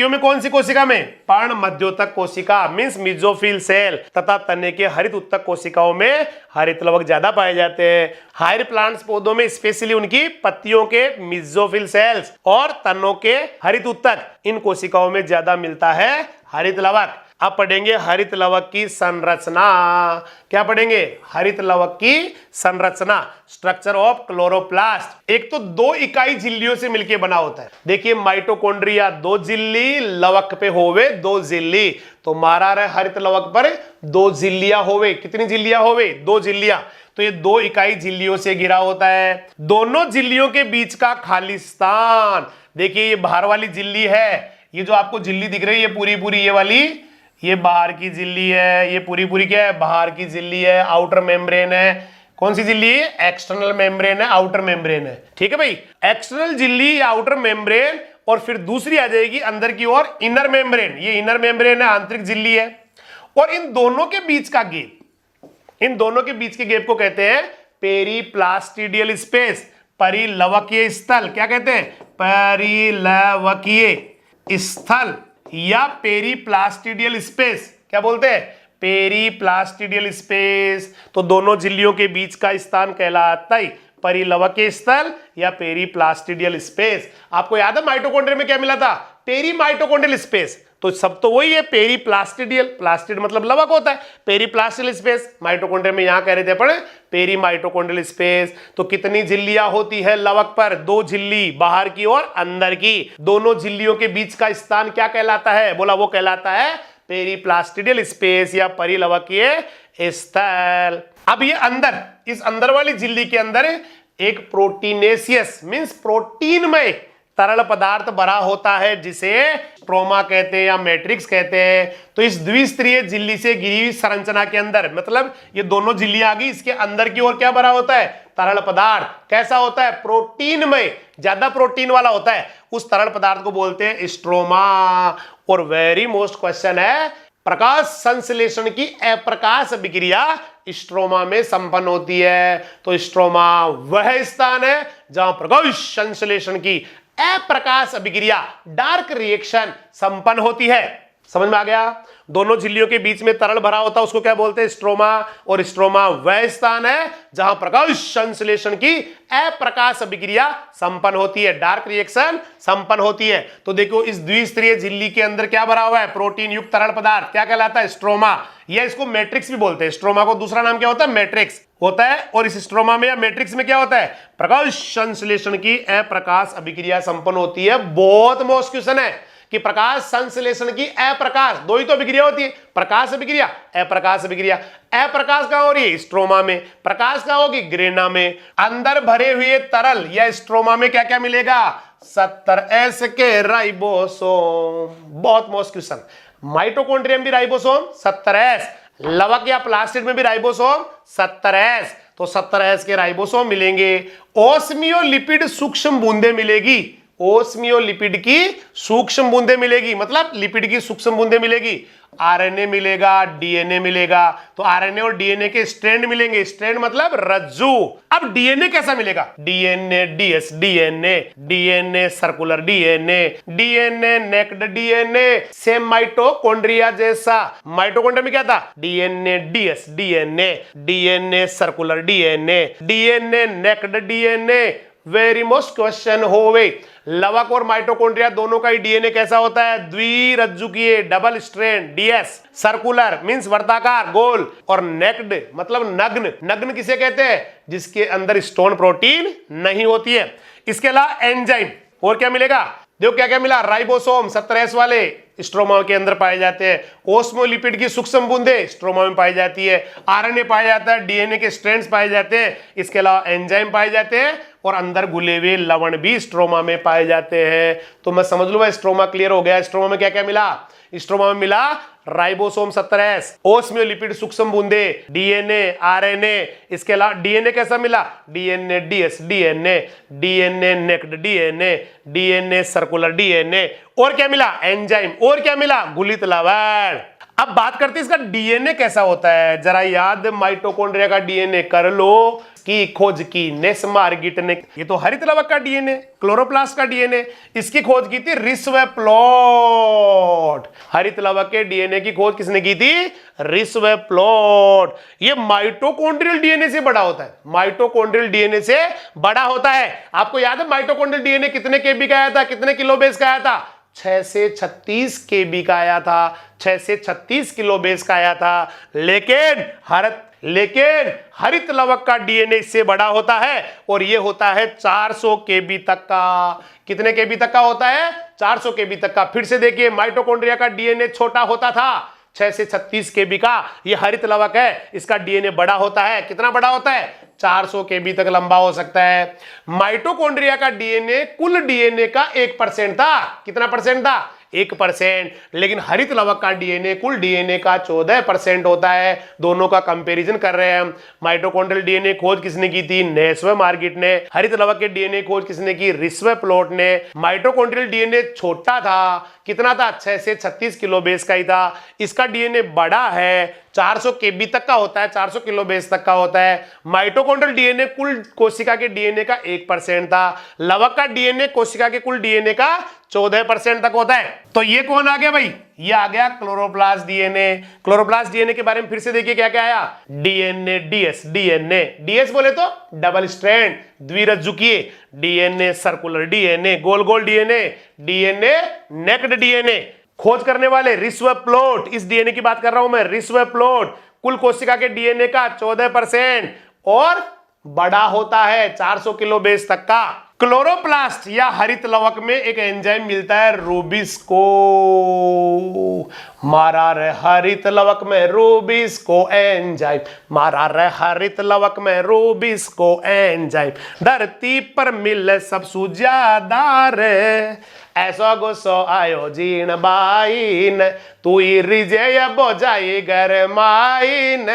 में कौन सी कोशिका में? पर्ण मध्योतक कोशिका मींस मिजोफिल सेल, तथा तने के हरित उत्तक कोशिकाओं में हरित लवक ज्यादा पाए जाते हैं। हायर प्लांट्स पौधों में स्पेशली उनकी पत्तियों के मिजोफिल सेल्स और तनों के हरित उत्तक, इन कोशिकाओं में ज्यादा मिलता है हरित लवक। अब पढ़ेंगे हरित लवक की संरचना। क्या पढ़ेंगे? हरित लवक की संरचना, स्ट्रक्चर ऑफ क्लोरोप्लास्ट। एक तो 2 इकाई झिल्लियों से मिलकर बना होता है। देखिए माइटोकॉन्ड्रिया 2 झिल्ली, लवक पे होवे 2 झिल्ली, तो मारा रहे हरित लवक पर 2 झिल्लियां होवे। कितनी झिल्लियां होवे? 2 झिल्लियां। तो ये 2 इकाई झिल्लियों से घिरा होता है। दोनों झिल्लियों के बीच का खाली स्थान, देखिए ये बाहर वाली झिल्ली है, ये जो आपको झिल्ली दिख रही है पूरी ये वाली, ये बाहर की झिल्ली है, ये पूरी क्या है? बाहर की झिल्ली है, आउटर मेम्ब्रेन है। कौन सी झिल्ली है? एक्सटर्नल मेम्ब्रेन है, आउटर मेम्ब्रेन है। ठीक है भाई, एक्सटर्नल झिल्ली या आउटर मेम्ब्रेन, और फिर दूसरी आ जाएगी अंदर की ओर इनर मेम्ब्रेन। ये इनर मेम्ब्रेन है, आंतरिक झिल्ली है। और इन दोनों के बीच का गैप, इन दोनों के बीच के गैप को कहते हैं पेरीप्लास्टिडियल स्पेस, परिलवकीय स्थल। क्या कहते हैं? परिलवकीय स्थल या पेरीप्लास्टिडियल स्पेस। क्या बोलते हैं? पेरीप्लास्टिडियल स्पेस। तो दोनों झिल्लियों के बीच का स्थान कहलाता है परिलवकीय स्थल या पेरीप्लास्टिडियल स्पेस। आपको याद है माइटोकॉन्ड्रिया में क्या मिला था? पेरीमाइटोकॉन्ड्रियल स्पेस। तो सब तो वही है, पेरीप्लास्टिडियल, प्लास्टिड मतलब लवक होता है, पेरीप्लास्टिडियल स्पेस। माइटोकॉन्ड्रिया में यहां कह रहे थे अपन पेरीमाइटोकॉन्ड्रियल स्पेस। तो कितनी झिल्लियां होती है लवक पर? 2 झिल्ली, बाहर की और अंदर की। दोनों झिल्लियों के बीच का स्थान क्या कहलाता है? बोला, वो कहलाता है पेरीप्लास्टिडियल स्पेस या परिलवकीय स्थल। अब ये अंदर, इस अंदर वाली झिल्ली के अंदर एक प्रोटीनेशियस मींस प्रोटीनमय तरल पदार्थ भरा होता है, जिसे स्ट्रोमा कहते हैं या मैट्रिक्स कहते हैं। तो इस द्विस्तरीय झिल्ली से घिरी हुई संरचना के अंदर, मतलब ये दोनों झिल्लियां आ गई, इसके अंदर की ओर क्या भरा होता है? तरल पदार्थ। कैसा होता है? प्रोटीनमय, ज्यादा प्रोटीन वाला होता है। उस तरल पदार्थ को बोलते हैं स्ट्रोमा। और वेरी मोस्ट क्वेश्चन है, प्रकाश संश्लेषण की अप्रकाश अभिक्रिया स्ट्रोमा में संपन्न होती है। तो स्ट्रोमा वह स्थान है जहां प्रकाश संश्लेषण की अप्रकाश अभिक्रिया, डार्क रिएक्शन संपन्न होती है। समझ में आ गया? दोनों झिल्लियों के बीच में तरल भरा होता है, उसको क्या बोलते हैं? स्ट्रोमा। और स्ट्रोमा वह स्थान है जहां प्रकाश संश्लेषण की अप्रकाश अभिक्रिया संपन्न होती है, डार्क रिएक्शन संपन्न होती है। तो देखो इस द्विस्तरीय झिल्ली के अंदर क्या भरा हुआ है? प्रोटीन युक्त तरल पदार्थ। क्या कहलाता है? स्ट्रोमा, या इसको मैट्रिक्स भी बोलते हैं। स्ट्रोमा को दूसरा नाम क्या होता है? मैट्रिक्स होता है। और इस स्ट्रोमा में या मैट्रिक्स में क्या होता है? प्रकाश संश्लेषण की अप्रकाश अभिक्रिया संपन्न होती है। बहुत मोस्ट क्वेश्चन है कि प्रकाश संश्लेषण की अप्रकाश, 2 ही तो अभिक्रिया होती है, प्रकाश अभिक्रिया, अप्रकाश अभिक्रिया। अप्रकाश कहां हो रही है? स्ट्रोमा में। प्रकाश कहां होगी? ग्रेना में। अंदर भरे हुए तरल या स्ट्रोमा में क्या क्या मिलेगा? 70S के राइबोसोम। बहुत मोस्ट क्वेश्चन। माइटोकॉन्ड्रिया में भी राइबोसोम 70S, लवक या प्लास्टिड में भी राइबोसोम 70S। तो 70S के राइबोसोम मिलेंगे। ओस्मियोलिपिड सूक्ष्म बूंदे मिलेगी, ओस्मियोलिपिड की सूक्ष्म बूंदे मिलेगी, मतलब लिपिड की सूक्ष्म बूंदे मिलेगी। आरएनए मिलेगा, डीएनए मिलेगा। तो आरएनए और डीएनए के स्ट्रैंड मिलेंगे, स्ट्रैंड मतलब रज्जू। अब डीएनए कैसा मिलेगा? DNA DS DNA, DNA circular DNA, DNA naked DNA, same mitochondria जैसा। माइटोकॉन्ड्रिया में क्या था? DNA DS DNA, DNA circular DNA, DNA naked DNA. Very most question होवे, लवक और माइटोकॉन्ड्रिया दोनों का ही डीएनए कैसा होता है? द्विरज्जुकीय, double strand, DS. Circular means वर्ताकार, गोल। और नेक्ड मतलब नग्न। नग्न किसे कहते हैं? जिसके अंदर स्टोन प्रोटीन नहीं होती है। इसके अलावा एंजाइम, और क्या मिलेगा? देखो क्या क्या मिला? राइबोसोम 70S वाले स्ट्रोमा के अंदर पाए जाते हैं। ओस्मोलिपिड की सूक्ष्म बूंदे स्ट्रोमा में पाई जाती है। आरएनए पाया जाता है, डीएनए के स्ट्रैंड्स पाए जाते हैं। इसके अलावा एंजाइम पाए जाते हैं और अंदर घुले हुए लवण भी स्ट्रोमा में पाए जाते हैं। तो मैं समझ लूंगा स्ट्रोमा क्लियर हो गया। स्ट्रोमा में क्या क्या मिला? स्ट्रोमा में मिला राइबोसोम 17S, ओस्मियोलिपिड सूक्ष्म बूंदे, डीएनए, आरएनए, इसके अलावा डीएनए कैसा मिला, DNA DS, DNA, DNA naked DNA, DNA circular DNA, और क्या मिला, एंजाइम, और क्या मिला, गुलित लवण। अब बात करते हैं इसका डीएनए कैसा होता है। जरा याद माइटोकॉन्ड्रिया का डीएनए कर लो की खोज की नेस्मार्गिट ने। ये तो हरित लवक का डीएनए, क्लोरोप्लास्ट का डीएनए, इसकी खोज की थी रिस्वे प्लॉट। हरित लवक के डीएनए की खोज किसने की थी, रिस्वे प्लॉट। ये माइटोकॉन्ड्रियल डीएनए से बड़ा होता है, माइटोकॉन्ड्रियल डीएनए से बड़ा होता है। आपको याद है माइटोकॉन्ड्रियल डीएनए कितने केबी का आया था, कितने किलो बेस का आया था, 6 से 36 केबी का आया था, 6 से 36 किलो बेस का आया था। लेकिन हरित लवक का डीएनए इससे बड़ा होता है और ये होता है 400 केबी तक का। कितने केबी तक का होता है, 400 केबी तक का। फिर से देखिए माइटोकॉन्ड्रिया का डीएनए छोटा होता था 6 से 36 केबी का, ये हरित लवक है, इसका डीएनए बड़ा होता है। कितना बड़ा होता है, 400 केबी तक लंबा हो सकता है। माइटोकॉन्ड्रिया का डीएनए कुल डीएनए का 1% था। कितना परसेंट था, 1%। लेकिन हरित लवक का डीएनए कुल डीएनए का 14% होता है। दोनों का कंपैरिजन कर रहे हैं हम। माइटोकॉन्ड्रियल डीएनए खोज किसने की थी, नेस्वे मार्गिट ने। हरित लवक के डीएनए खोज किसने की, रिस्वे प्लॉट ने। माइटोकॉन्ड्रियल डीएनए छोटा था, कितना था, 6 से 36 किलो बेस का ही था। इसका डीएनए बड़ा है, 400 केबी तक का होता है, 400 किलो बेस तक का होता है। माइटोकॉन्ड्रियल डीएनए कुल कोशिका के डीएनए का 1% था। लवक का डीएनए कोशिका के कुल डीएनए का 14% तक होता है। तो ये कौन आ गया भाई, ये आ गया क्लोरोप्लास्ट डीएनए। क्लोरोप्लास्ट डीएनए के बारे में फिर से देखिए क्या क्या आया, डीएनए डीएस, डीएनए डीएस बोले तो डबल स्ट्रैंड द्विरज्जुकीय, डीएनए सर्कुलर डीएनए, गोल गोल डीएनए, डीएनए नेक्ड डीएनए। खोज करने वाले रिस्वे प्लॉट, इस डीएनए की बात कर रहा हूं मैं, रिस्वे प्लॉट कुल कोशिका के डीएनए का 14% और बड़ा होता है 400 किलो बेस तक का। क्लोरोप्लास्ट या हरित लवक में एक एंजाइम मिलता है रूबिस्को। मारा रे हरित लवक में रूबिस्को एंजाइम, मारा रे हरित लवक में रूबिस्को एंजाइम। धरती पर मिले सब सुजादा रे, ऐसा गुस्सो आयो जीण बाइन, तू रिजे बोझाई घर माइन,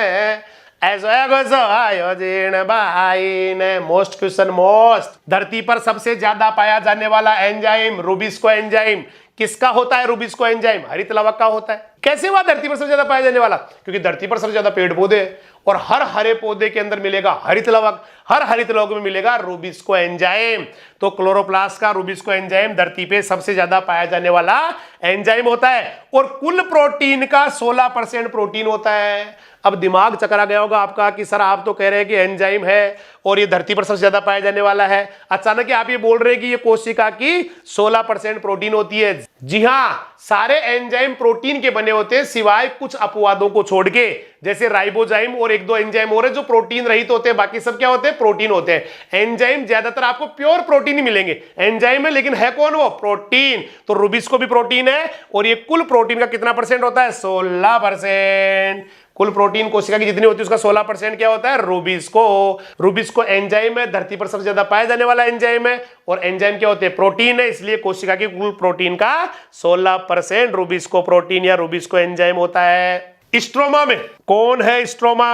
ऐसा गुस्सो आयो जीण बाइन। मोस्ट क्वेश्चन मोस्ट, धरती पर सबसे ज्यादा पाया जाने वाला एंजाइम रूबिस्को एंजाइम किसका होता है, रूबिस्को एंजाइम हरित लवक का होता है। कैसे हुआ धरती पर सबसे ज्यादा पाया जाने वाला, क्योंकि धरती पर सबसे ज्यादा पेड़ पौधे हैं और हर हरे पौधे के अंदर मिलेगा हरित लवक, हर हरित लवक में मिलेगा रूबिस्को एंजाइम। तो क्लोरोप्लास्ट का रूबिस्को एंजाइम धरती पे सबसे ज्यादा पाया जाने वाला एंजाइम होता है और कुल प्रोटीन का 16% प्रोटीन होता है। अब दिमाग चकरा गया होगा आपका कि सर आप तो कह रहे हैं कि एंजाइम है और ये धरती पर सबसे ज्यादा पाया जाने वाला है, अचानक आप ये बोल रहे हैं कि ये कोशिका की 16% प्रोटीन होती है। जी हां, सारे एंजाइम प्रोटीन के बने होते हैं सिवाय कुछ अपवादों को छोड़ के, जैसे राइबोजाइम और एक दो एंजाइम और है जो प्रोटीन रहित होते हैं, बाकी सब क्या होते हैं, प्रोटीन होते हैं। एंजाइम ज्यादातर आपको प्योर प्रोटीन ही मिलेंगे, एंजाइम है लेकिन है कौन, वो प्रोटीन। तो रूबिस्को भी प्रोटीन है और ये कुल प्रोटीन का कितना परसेंट होता है, 16%। कुल प्रोटीन कोशिका की जितनी होती है उसका 16% क्या होता है, रूबिस्को। रूबिस्को एंजाइम है, धरती पर सबसे ज्यादा पाया जाने वाला एंजाइम है और एंजाइम क्या होते हैं, प्रोटीन है, इसलिए कोशिका की कुल प्रोटीन का 16% रूबिस्को प्रोटीन या रूबिस्को एंजाइम होता है। स्ट्रोमा में कौन है, स्ट्रोमा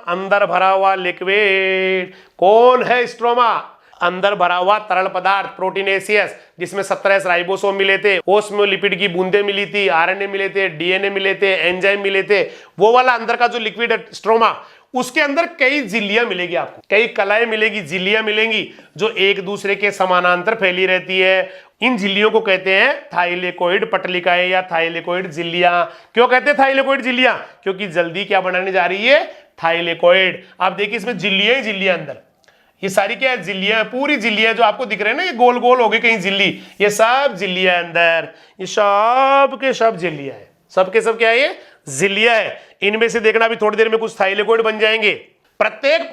अंदर भरा हुआ लिक्विड। कौन है स्ट्रोमा, अंदर भरा हुआ तरल पदार्थ, प्रोटीनेशियस, जिसमें 17 राइबोसोम मिले थे, ओस्मियोलिपिड की बूंदे मिली थी, आरएनए मिले थे, डीएनए मिले थे, एंजाइम मिले थे, वो वाला अंदर का जो लिक्विड है स्ट्रोमा, उसके अंदर कई झिल्लियां मिलेगी आपको, कई कलाएं मिलेगी, झिल्लियां मिलेंगी जो एक दूसरे के समानांतर फैली रहती है। इन झिल्लियों को कहते हैं थाइलेकोइड पटलिकाएं या थाइलेकोइड झिल्लियां। क्यों कहते हैं थाइलेकोइड झिल्लियां, क्योंकि जल्दी क्या बनाने जा रही है, थाइलेकोइड। आप देखिए इसमें झिल्लियां ही झिल्लियां अंदर, ये सारी क्या है, झिल्लियां, पूरी झिल्लियां जो आपको दिख रहे हैं ना, ये गोल गोल हो गई कहीं झिल्ली, ये सब झिल्लियां अंदर, ये सब के सब झिल्लियां है, सब के सब क्या है, ये झिल्लियां है। इनमें से देखना भी थोड़ी देर में कुछ थाइलेकोइड बन जाएंगे। प्रत्येक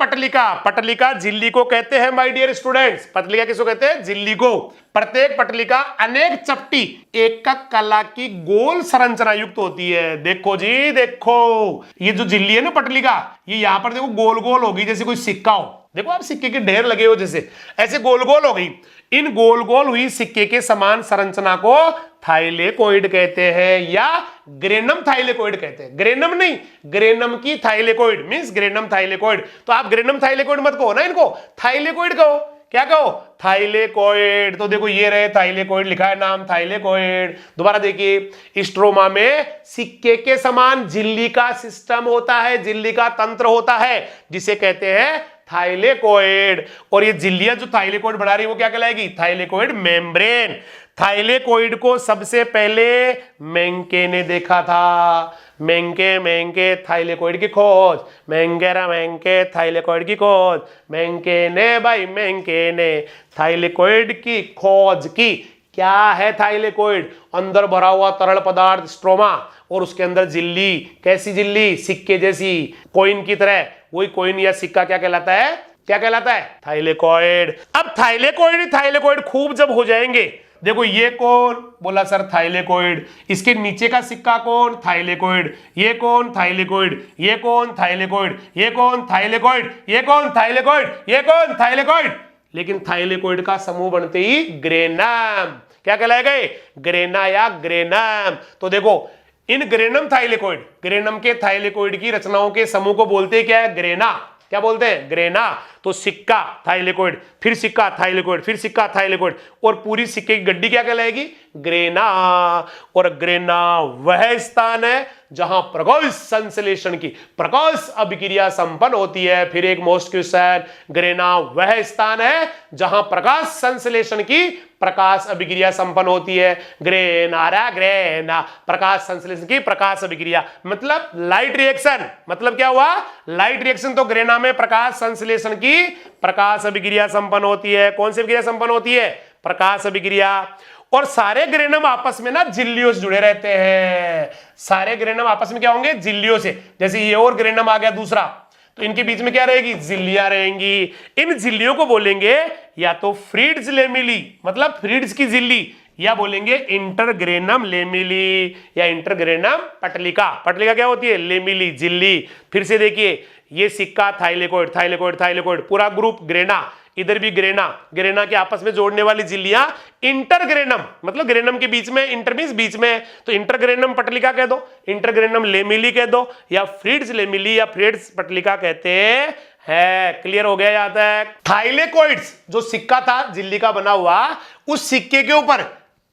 पटलिका झिल्ली को कहते हैं माय डियर स्टूडेंट्स, पटलिका किसको कहते हैं, झिल्ली को। प्रत्येक पटलिका अनेक चपटी एकक कला की गोल संरचना युक्त होती है। देखो जी देखो, ये जो झिल्ली है ना पटलिका, ये यहां पर देखो गोल गोल होगी जैसे कोई सिक्का हो, देखो आप सिक्के के ढेर लगे हो जैसे, ऐसे गोल गोल हो गई। इन गोल गोल हुई सिक्के के समान संरचना को थाइलेकोइड कहते हैं या ग्रेनम थाइलेकोइड कहते हैं। ग्रेनम नहीं, ग्रेनम की थाइलेकोइड मींस ग्रेनम थाइलेकोइड। तो आप ग्रेनम थाइलेकोइड मत कहो ना, इनको थाइलेकोइड कहो। क्या कहो? थाइलेकोइड। तो देखो ये रहे थाइलेकोइड, लिखा है नाम थाइलेकोइड। दोबारा देखिए, स्ट्रोमा में सिक्के के समान झिल्ली का सिस्टम होता है, झिल्ली का तंत्र होता है, जिसे कहते हैं थाइलेकोइड। और ये झिल्लियां जो थाइलेकोइड बना रही है वो क्या कहलाएगी? Thylakoid membrane. थाइलेकोइड को सबसे पहले मेंके ने देखा था। मेंके थाइलेकोइड की खोज, मेंके थाइलेकोइड की खोज। मेंके ने थाइलेकोइड की खोज की। क्या है थाइलेकोइड? अंदर भरा हुआ तरल पदार्थ स्ट्रोमा और उसके अंदर झिल्ली। कैसी झिल्ली? सिक्के जैसी, कोइन की तरह। वही कोइन या सिक्का क्या कहलाता है? क्या कहलाता है? थाइलेकोइड। अब थाइलेकोइड खूब जब हो जाएंगे, देखो ये कौन? बोला सर थाइलेकोइड। इसके नीचे का सिक्का कौन? थाइलेकोइड। ये कौन? थाइलेकोइड। ये कौन? थाइलेकोइड। ये कौन? थाइलेकोइड। ये कौन? थाइलेकोइड। ये कौन? थाइलेकोइड। लेकिन थाइलेकोइड का समूह बनते ही ग्रेनम। क्या कहलाएगा? ग्रेना या ग्रेनम। तो देखो इन ग्रेनम थाइलेकोइड, ग्रेनम के थाइलेकोइड की रचनाओं के समूह को बोलते हैं क्या है? ग्रेना। क्या बोलते हैं? ग्रेना। तो सिक्का थाइलेकोइड, फिर सिक्का थाइलेकोइड, फिर सिक्का थाइलेकोइड, और पूरी सिक्के की गड्डी क्या कहलाएगी? ग्रेना। और ग्रेना वह स्थान है जहां प्रकाश संश्लेषण की, प्रकाश अभिक्रिया संपन्न होती है। फिर एक मोस्ट क्वेश्चन, ग्रेना वह स्थान है जहां प्रकाश संश्लेषण की प्रकाश अभिक्रिया संपन्न होती है। ग्रेना, प्रकाश संश्लेषण की प्रकाश अभिक्रिया मतलब लाइट रिएक्शन। मतलब क्या हुआ? Light reaction. तो ग्रेना में प्रकाश संश्लेषण की प्रकाश अभिक्रिया संपन्न होती है। कौन सी अभिक्रिया संपन्न होती है? प्रकाश अभिक्रिया। और सारे ग्रेनम आपस में ना झिल्लियों से जुड़े रहते हैं। सारे ग्रेनम आपस में क्या होंगे? झिल्लियों से। जैसे ये और ग्रेनम आ गया दूसरा, तो इनके बीच में क्या रहेगी? झिल्लियां रहेंगी। इन झिल्लियों को बोलेंगे या तो फ्रीड्स लेमिली, मतलब फ्रीड्स की झिल्ली, या बोलेंगे इंटरग्रेनम लेमिली या इंटरग्रेनम पटलिका। पटलिका क्या होती है? लेमिली, झिल्ली। फिर से देखिए, ये सिक्का थाइलेकोइड, थाइलेकोइड, थाइलेकोइड, पूरा ग्रुप ग्रेना, इधर भी ग्रेना। ग्रेना के आपस में जोड़ने वाली झिल्लियां इंटरग्रेनम, मतलब ग्रेनम के बीच में, इंटर मींस बीच में, तो इंटरग्रेनम पटलिका कह दो, इंटरग्रेनम लेमिली कह दो, या फ्रीड्स लेमिली या फ्रीड्स पटलिका कहते हैं। क्लियर हो गया? याद है? थाइलेकोइड्स जो सिक्का था झिल्ली का बना हुआ, उस सिक्के के ऊपर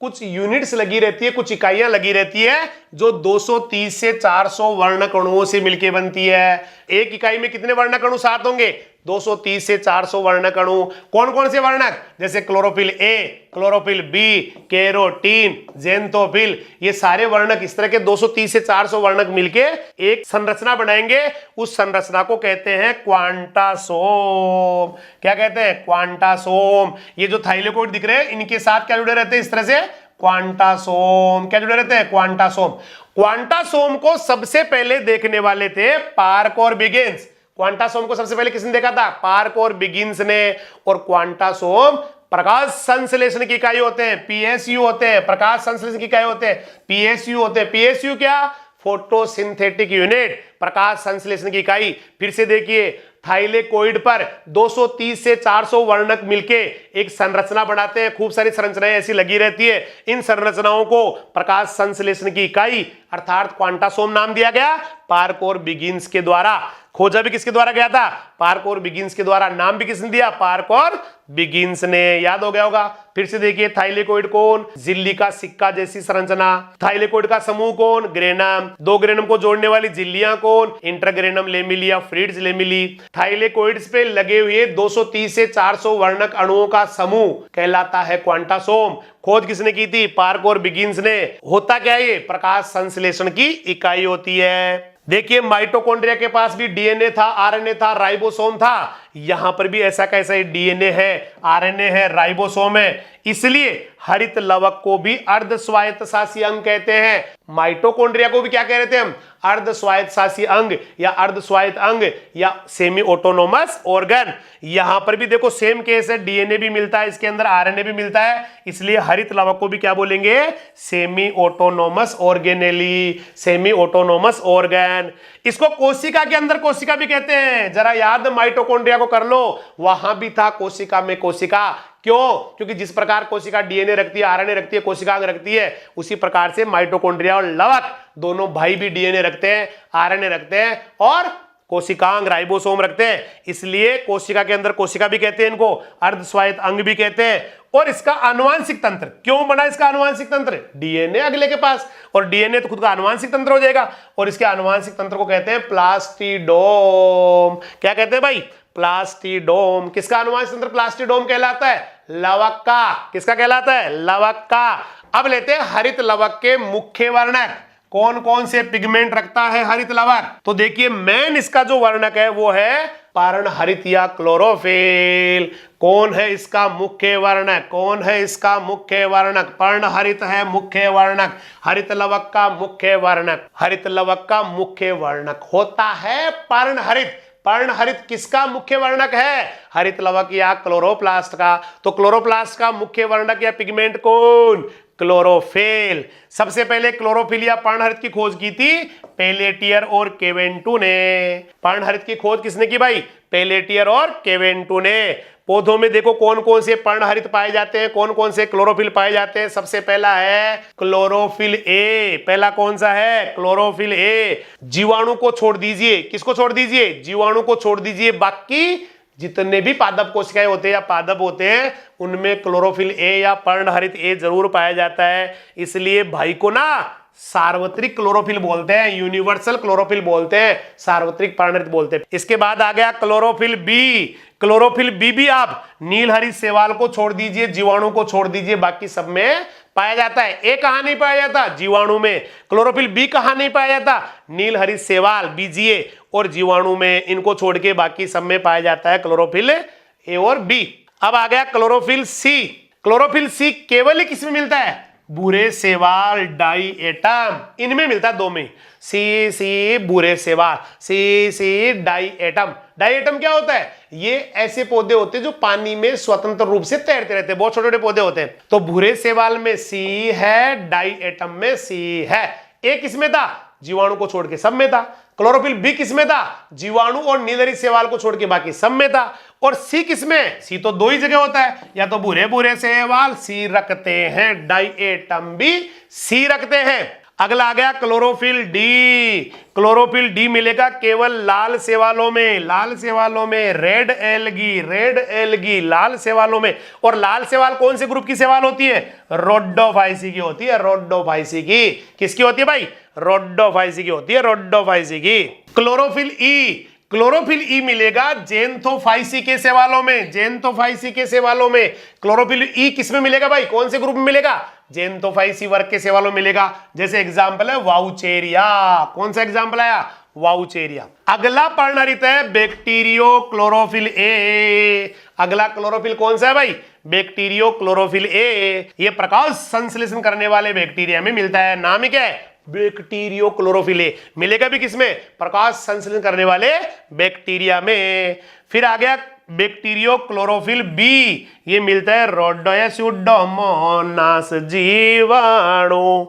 कुछ यूनिट्स लगी रहती है, कुछ इकाइयां लगी रहती है, जो 230 से 400 वर्णक अणुओं से मिलकर बनती है। एक इकाई में कितने वर्णक अणु साथ होंगे? 230 से 400 वर्णक अणु। कौन कौन से वर्णक? जैसे chlorophyll A, chlorophyll B, carotene, xanthophyll, ये सारे वर्णक, इस तरह के 230 से 400 वर्णक मिलके एक संरचना बनाएंगे। उस संरचना को कहते हैं क्वांटासोम। क्या कहते हैं? क्वांटासोम। ये जो थाइलेकोइड दिख रहे हैं, इनके साथ क्या जुड़े रहते हैं? इस तरह से क्वांटासोम। क्या जुड़े रहते हैं? क्वांटासोम। क्वांटासोम को सबसे पहले देखने वाले थे पार्क और बिगिंस। क्वांटासोम को सबसे पहले किसने देखा था? पार्क और बिगिंस ने। और क्वांटासोम प्रकाश संश्लेषण की इकाई होते हैं, पीएसयू होते हैं। प्रकाश संश्लेषण की इकाई होते हैं, पीएसयू होते हैं। पीएसयू क्या? फोटोसिंथेटिक यूनिट, प्रकाश संश्लेषण की इकाई। फिर से देखिए, थाइलेकोइड पर 230 से 400 वर्णक मिलके एक संरचना बनाते हैं। खूब सारी संरचनाएं ऐसी लगी रहती है। इन संरचनाओं को प्रकाश संश्लेषण की इकाई अर्थात क्वांटासोम नाम दिया गया, पार्क और बिगिंस के द्वारा। खोजा भी किसके द्वारा गया था? पार्क और बिगिंस के द्वारा। नाम भी किसने दिया? पार्क और बिगिंस ने। याद हो गया होगा? फिर से देखिए, थाइलेकोइड कौन? झिल्ली का सिक्का जैसी संरचना। थाइलेकोइड का समूह कौन? ग्रेनम। दो ग्रेनम को जोड़ने वाली झिल्लियां कौन? इंटरग्रेनम लेमिली या फ्रीड्स लेमिली। थाइलेकोइड्स पे लगे हुए 230 से 400 वर्णक अणुओं का समूह कहलाता है क्वांटासोम। खोज किसने की थी? पार्क और बिगिंस ने। होता क्या है? ये प्रकाश संश्लेषण की इकाई होती है। देखिए, माइटोकॉन्ड्रिया के पास भी डीएनए था, आरएनए था, राइबोसोम था। यहां पर भी ऐसा कैसा ही डीएनए है, आरएनए है, राइबोसोम है। इसलिए हरित लवक को भी अर्ध स्वायत्त शासी अंग कहते हैं। माइटोकॉन्ड्रिया को भी क्या कह रहे थे हम? अर्ध स्वायत्त शासी अंग या अर्ध स्वायत्त अंग या सेमी ऑटोनोमस ऑर्गन। यहां पर भी देखो सेम केस है, डीएनए भी मिलता है इसके अंदर, आरएनए भी मिलता है। इसलिए हरित लवक को भी क्या बोलेंगे? Semi autonomous organelle, semi autonomous organ. इसको कोशिका के अंदर कोशिका भी कहते हैं। जरा याद माइटोकॉन्ड्रिया को कर लो, वहां भी था कोशिका में कोशिका। क्यों? क्योंकि जिस प्रकार कोशिका डीएनए रखती है, आरएनए रखती है, कोशिकांग रखती है, उसी प्रकार से माइटोकॉन्ड्रिया और लवक दोनों भाई भी डीएनए रखते हैं, आरएनए रखते हैं और कोशिकांग राइबोसोम रखते हैं। इसलिए कोशिका के अंदर कोशिका भी कहते हैं, इनको अर्धस्वायत्त अंग भी कहते हैं। और इसका आनुवांशिक तंत्र क्यों बना? इसका आनुवांशिक तंत्र डीएनए अगले के पास, और डीएनए तो खुद का आनुवांशिक तंत्र हो जाएगा, और इसके आनुवांशिक तंत्र को कहते हैं प्लास्टिडोम। क्या कहते हैं भाई? प्लास्टिडोम। किसका आनुवांशिक तंत्र प्लास्टिडोम कहलाता है? लवक का। किसका कहलाता है? लवक का। अब लेते हैं हरित लवक के मुख्य वर्णक। कौन कौन से पिगमेंट रखता है हरित लवक? तो देखिए मेन इसका जो वर्णक है वो है पर्णहरित या क्लोरोफिल। कौन है इसका मुख्य वर्णक? कौन है इसका मुख्य वर्णक? पर्णहरित है मुख्य वर्णक। हरित लवक का मुख्य वर्णक, हरित लवक का मुख्य वर्णक होता है पर्णहरित। पर्णहरित किसका मुख्य वर्णक है? हरित लवक या क्लोरोप्लास्ट का। तो क्लोरोप्लास्ट का मुख्य वर्णक या पिगमेंट कौन? क्लोरोफिल। सबसे पहले क्लोरोफिल या पर्णहरित की खोज की थी पेलेटियर और केवेंटू ने। पर्णहरित की खोज किसने की भाई? पेलेटियर और केवेंटू ने। पौधों में देखो कौन कौन से पर्णहरित पाए जाते हैं, कौन कौन से क्लोरोफिल पाए जाते हैं। सबसे पहला है क्लोरोफिल ए। पहला कौन सा है? Chlorophyll A. जीवाणु को छोड़ दीजिए। किसको छोड़ दीजिए? जीवाणु को छोड़ दीजिए। बाकी जितने भी पादप कोशिकाएं होते हैं या पादप होते हैं उनमें क्लोरोफिल ए या पर्णहरित ए जरूर पाया जाता है। इसलिए भाई को ना सार्वत्रिक क्लोरोफिल बोलते हैं, यूनिवर्सल क्लोरोफिल बोलते हैं, सार्वत्रिक पर्णहरित बोलते हैं। इसके बाद आ गया क्लोरोफिल बी। क्लोरोफिल बी भी आप नीलहरित शैवाल को छोड़ दीजिए, जीवाणु को छोड़ दीजिए, बाकी सब में पाया जाता है। ए कहां नहीं पाया जाता? जीवाणु में। क्लोरोफिल बी कहां नहीं पाया जाता? नीलहरित शैवाल बीजीय और जीवाणु में। इनको छोड़ के बाकी सब में पाया जाता है क्लोरोफिल ए और बी। अब आ गया क्लोरोफिल सी। क्लोरोफिल सी केवल ही किसमें मिलता है? भूरे शैवाल डाइएटम, इनमें मिलता है, दो में। सी भूरे शैवाल, सी डाइएटम। डाइएटम क्या होता है? ये ऐसे पौधे होते हैं जो पानी में स्वतंत्र रूप से तैरते रहते हैं, बहुत छोटे छोटे पौधे होते हैं। तो भूरे शैवाल में सी है, डाइएटम में सी है। ए किसमें था? जीवाणु को छोड़ के सब में था। क्लोरोफिल बी किसमें था? जीवाणु और नीलहरित शैवाल को छोड़ के बाकी सब में था। और सी किसमें? सी तो दो ही जगह होता है, या तो भूरे भूरे शैवाल सी रखते हैं, डाइएटम भी सी रखते हैं। अगला आ गया क्लोरोफिल डी। क्लोरोफिल डी मिलेगा केवल लाल शैवालों में। लाल शैवालों में रेड एल्गी लाल शैवालों में। और लाल शैवाल कौन से ग्रुप की शैवाल होती है? रोडोफाइसी की होती है। रोडोफाइसी की। किसकी होती है भाई? रोडोफाइसी की होती है, रोडोफाइसी की। क्लोरोफिल ई। क्लोरोफिल ई मिलेगा जेंथोफाइसी के शैवालों में। जेंथोफाइसी के शैवालों में क्लोरोफिल ई किसमें मिलेगा भाई? कौन से ग्रुप में मिलेगा? जेंथोफाइसी वर्ग के शैवालों में मिलेगा। जैसे एग्जांपल है वाउचेरिया। कौन सा एग्जांपल आया? वाउचेरिया। अगला पर्णहरित है बैक्टीरियो क्लोरोफिल ए। अगला क्लोरोफिल कौन सा है भाई? Bacterio chlorophyll A. ये प्रकाश संश्लेषण करने वाले बैक्टीरिया में मिलता है। नाम क्या है? Bacterio chlorophyll A. मिलेगा भी किसमें? प्रकाश संश्लेषण करने वाले बैक्टीरिया में। फिर आ गया बैक्टीरियो क्लोरोफिल बी। ये मिलता है रोडोस्यूडोमोनास जीवाणु।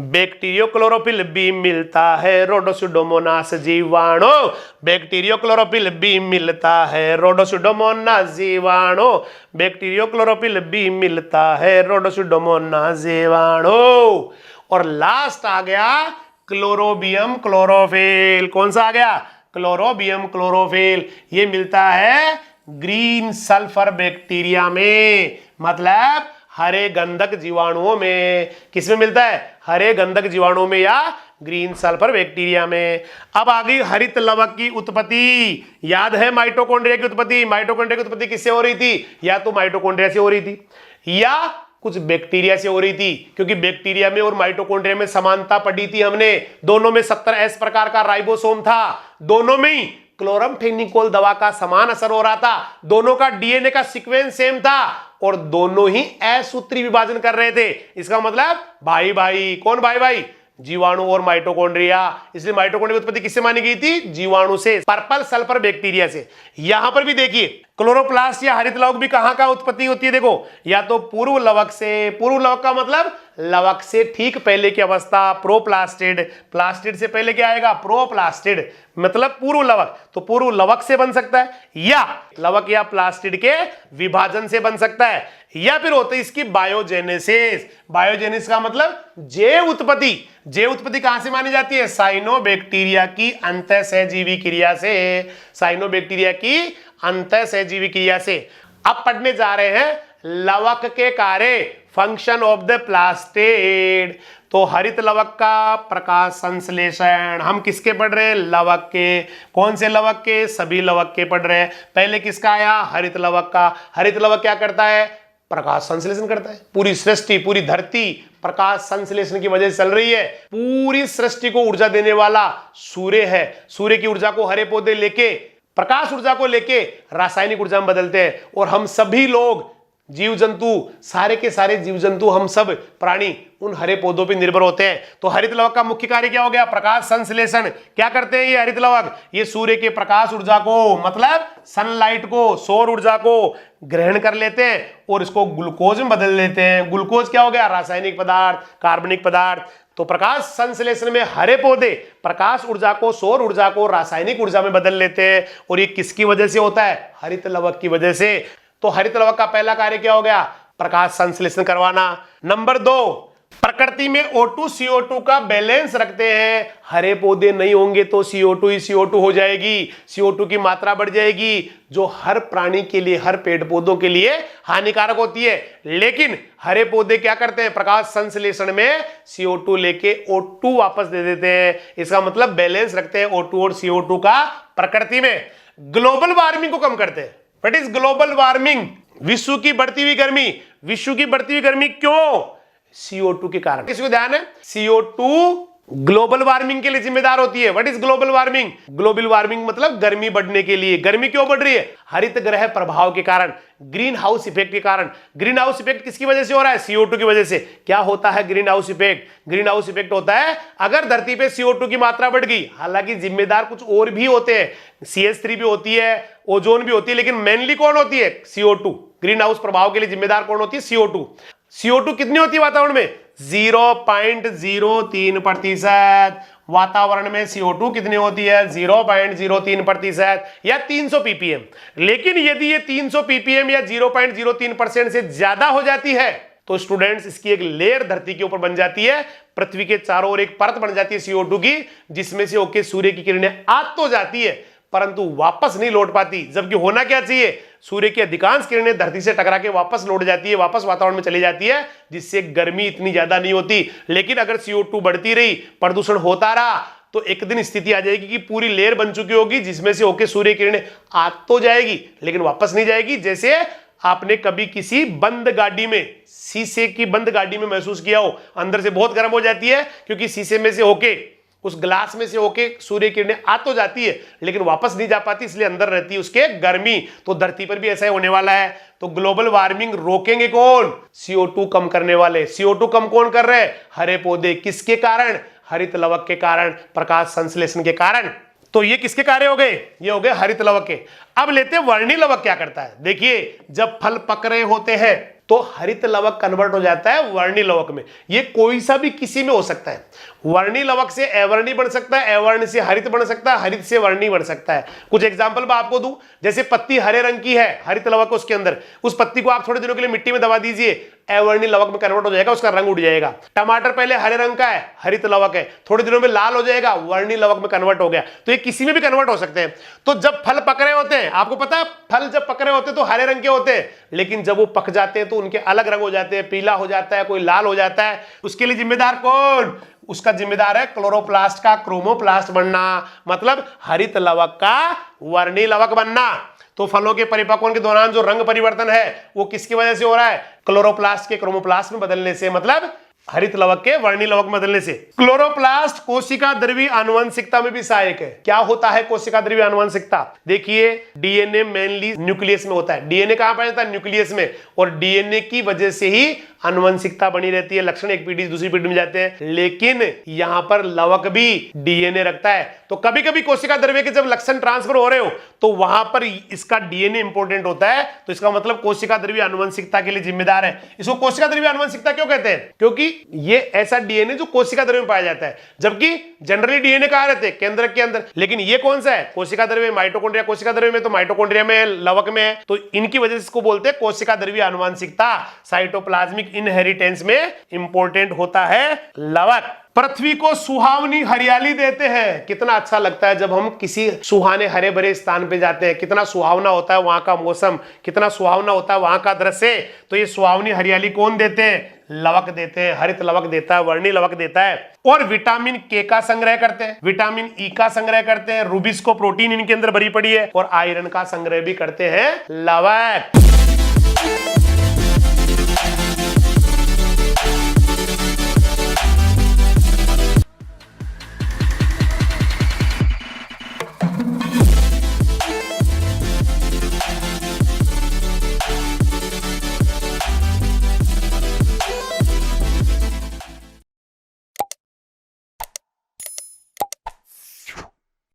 बैक्टीरियो क्लोरोफिल बी मिलता है रोडोस्यूडोमोनास जीवाणु। बैक्टीरियो क्लोरोफिल बी मिलता है रोडोस्यूडोमोनास जीवाणु। बैक्टीरियो क्लोरोफिल बी मिलता है रोडोस्यूडोमोनास जीवाणु। और लास्ट आ गया क्लोरोबियम क्लोरोफिल। कौन सा आ गया? Chlorobium chlorophyll. ये मिलता है ग्रीन सल्फर बैक्टीरिया में, मतलब हरे गंधक जीवाणुओं में। किसमें मिलता है? हरे गंधक जीवाणुओं में या ग्रीन सल्फर बैक्टीरिया में। अब आ गई हरित लवक की उत्पत्ति। याद है माइटोकॉन्ड्रिया की उत्पत्ति? माइटोकॉन्ड्रिया की उत्पत्ति किससे हो रही थी? या तो माइटोकॉन्ड्रिया से हो रही थी या कुछ बैक्टीरिया से हो रही थी, क्योंकि बैक्टीरिया में और माइटोकॉन्ड्रिया में समानता पढ़ी थी हमने। दोनों में 70S प्रकार का राइबोसोम था। दोनों में ही क्लोरमफेनिकोल दवा का समान असर हो रहा था। दोनों का डीएनए का सीक्वेंस सेम था और दोनों ही असूत्री विभाजन कर रहे थे। इसका मतलब भाई भाई। कौन भाई भाई? जीवाणु और माइटोकॉन्ड्रिया। इसलिए माइटोकॉन्ड्रिया की उत्पत्ति किससे मानी गई थी? जीवाणु से, पर्पल सल्फर बैक्टीरिया से। यहां पर भी देखिए क्लोरोप्लास्ट या हरित लवक भी कहां का उत्पत्ति होती है? देखो, या तो पूर्व लवक से। पूर्व लवक का मतलब लवक से ठीक पहले की अवस्था प्रोप्लास्टिड, प्लास्टिड से पहले क्या आएगा प्रोप्लास्टिड, मतलब पूर्व लवक, तो पूर्व लवक से बन सकता है या लवक या प्लास्टिड के विभाजन से बन सकता है, या फिर होती है इसकी बायोजेनेसिस। बायोजेनेसिस का मतलब जैव उत्पत्ति। जैव उत्पत्ति कहां से मानी जाती है? साइनोबैक्टीरिया की अंतःसहजीवी क्रिया से, साइनोबैक्टीरिया की अंतःसहजीवी क्रिया से। अब पढ़ने जा रहे हैं लवक के कार्य, फंक्शन ऑफ द प्लास्टिड। तो हरित लवक का प्रकाश संश्लेषण, हम किसके पढ़ रहे हैं? लवक के। कौन से लवक के? सभी लवक के पढ़ रहे हैं। पहले किसका आया? हरित लवक का। हरित लवक क्या करता है? प्रकाश संश्लेषण करता है। पूरी सृष्टि, पूरी धरती प्रकाश संश्लेषण की वजह से चल रही है। पूरी सृष्टि को ऊर्जा देने वाला सूर्य है। सूर्य की ऊर्जा को हरे पौधे लेके, प्रकाश ऊर्जा को लेके रासायनिक ऊर्जा में बदलते हैं, और हम सभी लोग जीव जंतु, सारे के सारे जीव जंतु, हम सब प्राणी उन हरे पौधों पर निर्भर होते हैं। तो हरित लवक का मुख्य कार्य क्या हो गया? प्रकाश संश्लेषण। क्या करते हैं ये हरित लवक? ये सूर्य के प्रकाश ऊर्जा को, मतलब सनलाइट को, सौर ऊर्जा को ग्रहण कर लेते हैं और इसको ग्लूकोज में बदल लेते हैं। ग्लूकोज क्या हो गया? रासायनिक पदार्थ, कार्बनिक पदार्थ। तो प्रकाश संश्लेषण में हरे पौधे प्रकाश ऊर्जा को, सौर ऊर्जा को रासायनिक ऊर्जा में बदल लेते हैं, और ये किसकी वजह से होता है? हरित लवक की वजह से। तो हरित लवक का पहला कार्य क्या हो गया? प्रकाश संश्लेषण करवाना। नंबर 2, प्रकृति में O2 CO2 का बैलेंस रखते हैं। हरे पौधे नहीं होंगे तो CO2 ही CO2 हो जाएगी, CO2 की मात्रा बढ़ जाएगी, जो हर प्राणी के लिए, हर पेड़ पौधों के लिए हानिकारक होती है। लेकिन हरे पौधे क्या करते हैं? प्रकाश संश्लेषण में CO2 लेके O2 वापस दे देते हैं। इसका मतलब बैलेंस रखते हैं O2 और CO2 का प्रकृति में। ग्लोबल वार्मिंग को कम करते हैं। What is global warming? विश्व की बढ़ती हुई गर्मी। विश्व की बढ़ती हुई गर्मी क्यों? CO2 के कारण। किसी को ध्यान है? CO2 ग्लोबल वार्मिंग के लिए जिम्मेदार होती है। What is global warming? Global warming मतलब गर्मी बढ़ने के लिए। गर्मी क्यों बढ़ रही है? हरित ग्रह प्रभाव के कारण, ग्रीन हाउस इफेक्ट के कारण। ग्रीन हाउस इफेक्ट किसकी वजह से हो रहा है? CO2 की वजह से। क्या होता है green house effect? Green house effect होता है अगर धरती पे CO2 की मात्रा बढ़ गई, हालांकि जिम्मेदार कुछ और भी होते हैं, CH3 भी होती है, ओजोन भी होती है, लेकिन मेनली कौन होती है? CO2। ग्रीन हाउस प्रभाव के लिए जिम्मेदार कौन होती है? CO2। CO2 कितनी होती है वातावरण में? 0.03%। वातावरण में CO2 कितनी होती है? 0.03% या 300 ppm। लेकिन यदि ये 300 ppm या 0.03% से ज्यादा हो जाती है तो स्टूडेंट्स इसकी एक लेयर धरती के ऊपर बन जाती है, पृथ्वी के चारों ओर एक परत बन जाती है CO2 की, जिसमें से होके सूर्य की किरणें आ तो जाती है परंतु वापस नहीं लौट पाती। जबकि होना क्या चाहिए? सूर्य की अधिकांश किरणें धरती से टकरा के वापस लौट जाती है, वापस वातावरण में चली जाती है, जिससे गर्मी इतनी ज्यादा नहीं होती। लेकिन अगर CO2 बढ़ती रही, प्रदूषण होता रहा, तो एक दिन स्थिति आ जाएगी कि पूरी लेयर बन चुकी होगी, जिसमें से होके सूर्य किरणें आ तो जाएगी लेकिन वापस नहीं जाएगी। जैसे आपने कभी किसी बंद गाड़ी में, शीशे की बंद गाड़ी में महसूस किया हो, अंदर से बहुत गर्म हो जाती है क्योंकि शीशे में से होके, उस ग्लास में से होके सूर्य किरणें आ तो जाती है लेकिन वापस नहीं जा पाती, इसलिए अंदर रहती है उसके गर्मी। तो धरती पर भी ऐसा ही होने वाला है। तो ग्लोबल वार्मिंग रोकेंगे कौन? CO2 कम करने वाले। CO2 कम कौन कर रहे हैं? हरे पौधे। किसके कारण? हरित लवक के कारण, प्रकाश संश्लेषण के कारण। तो ये किसके कार्य हो गए? ये हो गए हरित लवक के। अब लेते हैं वर्णी लवक क्या करता है। देखिए, जब फल पक रहे होते हैं तो हरित लवक कन्वर्ट हो जाता है वर्णी लवक में। ये कोई सा भी किसी में हो सकता है। वर्णी लवक से अवर्णी बन सकता है, अवर्णी से हरित बन सकता है, हरित से वर्णी बन सकता है। कुछ एग्जांपल मैं आपको दूं, जैसे पत्ती हरे रंग की है, हरित लवक उसके अंदर, उस पत्ती को आप थोड़े दिनों के लिए मिट्टी में दबा दीजिए, अवर्णी लवक में कन्वर्ट हो जाएगा, उसका रंग उड़ जाएगा। टमाटर पहले हरे रंग का है, हरित लवक है, थोड़े दिनों में लाल हो जाएगा, वर्णी लवक में कन्वर्ट हो गया। तो ये किसी में भी कन्वर्ट हो सकते हैं। तो जब फल पक रहे होते हैं, आपको पता है फल जब पक रहे होते हैं तो हरे रंग के होते हैं, लेकिन जब वो पक जाते हैं तो उनके अलग रंग हो जाते हैं, पीला हो जाता है, कोई लाल हो जाता है। उसके लिए जिम्मेदार कौन? उसका जिम्मेदार है क्लोरोप्लास्ट का क्रोमोप्लास्ट बनना, मतलब हरित लवक का वर्णी लवक बनना। तो फलों के परिपक्वन के दौरान जो रंग परिवर्तन है वो किसकी वजह से हो रहा है? क्लोरोप्लास्ट के क्रोमोप्लास्ट में बदलने से, मतलब हरित लवक के वर्णी लवक में बदलने से। क्लोरोप्लास्ट कोशिका द्रव्य आनुवंशिकता में भी सहायक है। क्या होता है कोशिका द्रव्य आनुवंशिकता? देखिए, डीएनए मेनली न्यूक्लियस में होता है। डीएनए कहां पाया जाता है? न्यूक्लियस में। और डीएनए की वजह से ही आनुवंशिकता बनी रहती है, लक्षण एक पीढ़ी से दूसरी पीढ़ी में जाते हैं, लेकिन यहां पर लवक भी डीएनए रखता है। तो कभी कभी कोशिका द्रव्य के जब लक्षण ट्रांसफर हो रहे हो तो वहां पर इसका डीएनए इंपॉर्टेंट होता है, तो इसका मतलब कोशिका द्रव्य आनुवंशिकता के लिए जिम्मेदार है। इसको कोशिका द्रव्य आनुवंशिकता क्यों कहते हैं? क्योंकि ये ऐसा डीएनए जो कोशिका द्रव्य में पाया जाता है, जबकि जनरली डीएनए कहां रहते हैं? केंद्रक के अंदर, लेकिन ये कौन सा है? कोशिका द्रव्य, माइटोकॉन्ड्रिया कोशिका द्रव्य में, तो माइटोकॉन्ड्रिया में, लवक में है, तो इनकी वजह से इसको बोलते हैं कोशिका द्रव्य आनुवंशिकता। साइटोप्लाज्मिक इनहेरिटेंस में इंपॉर्टेंट होता है लवक। पृथ्वी को सुहावनी हरियाली देते हैं। कितना अच्छा लगता है जब हम किसी सुहाने हरे भरे स्थान पे जाते हैं, कितना सुहावना होता है वहां का मौसम, कितना सुहावना होता है वहां का दृश्य। तो ये सुहावनी हरियाली कौन देते हैं? लवक देते हैं, हरित लवक देता है, वर्णी लवक देता है। और विटामिन के का संग्रह करते हैं, विटामिन ई का संग्रह करते हैं, रूबिस को प्रोटीन इनके अंदर भरी पड़ी है, और आयरन का संग्रह भी करते हैं लवक।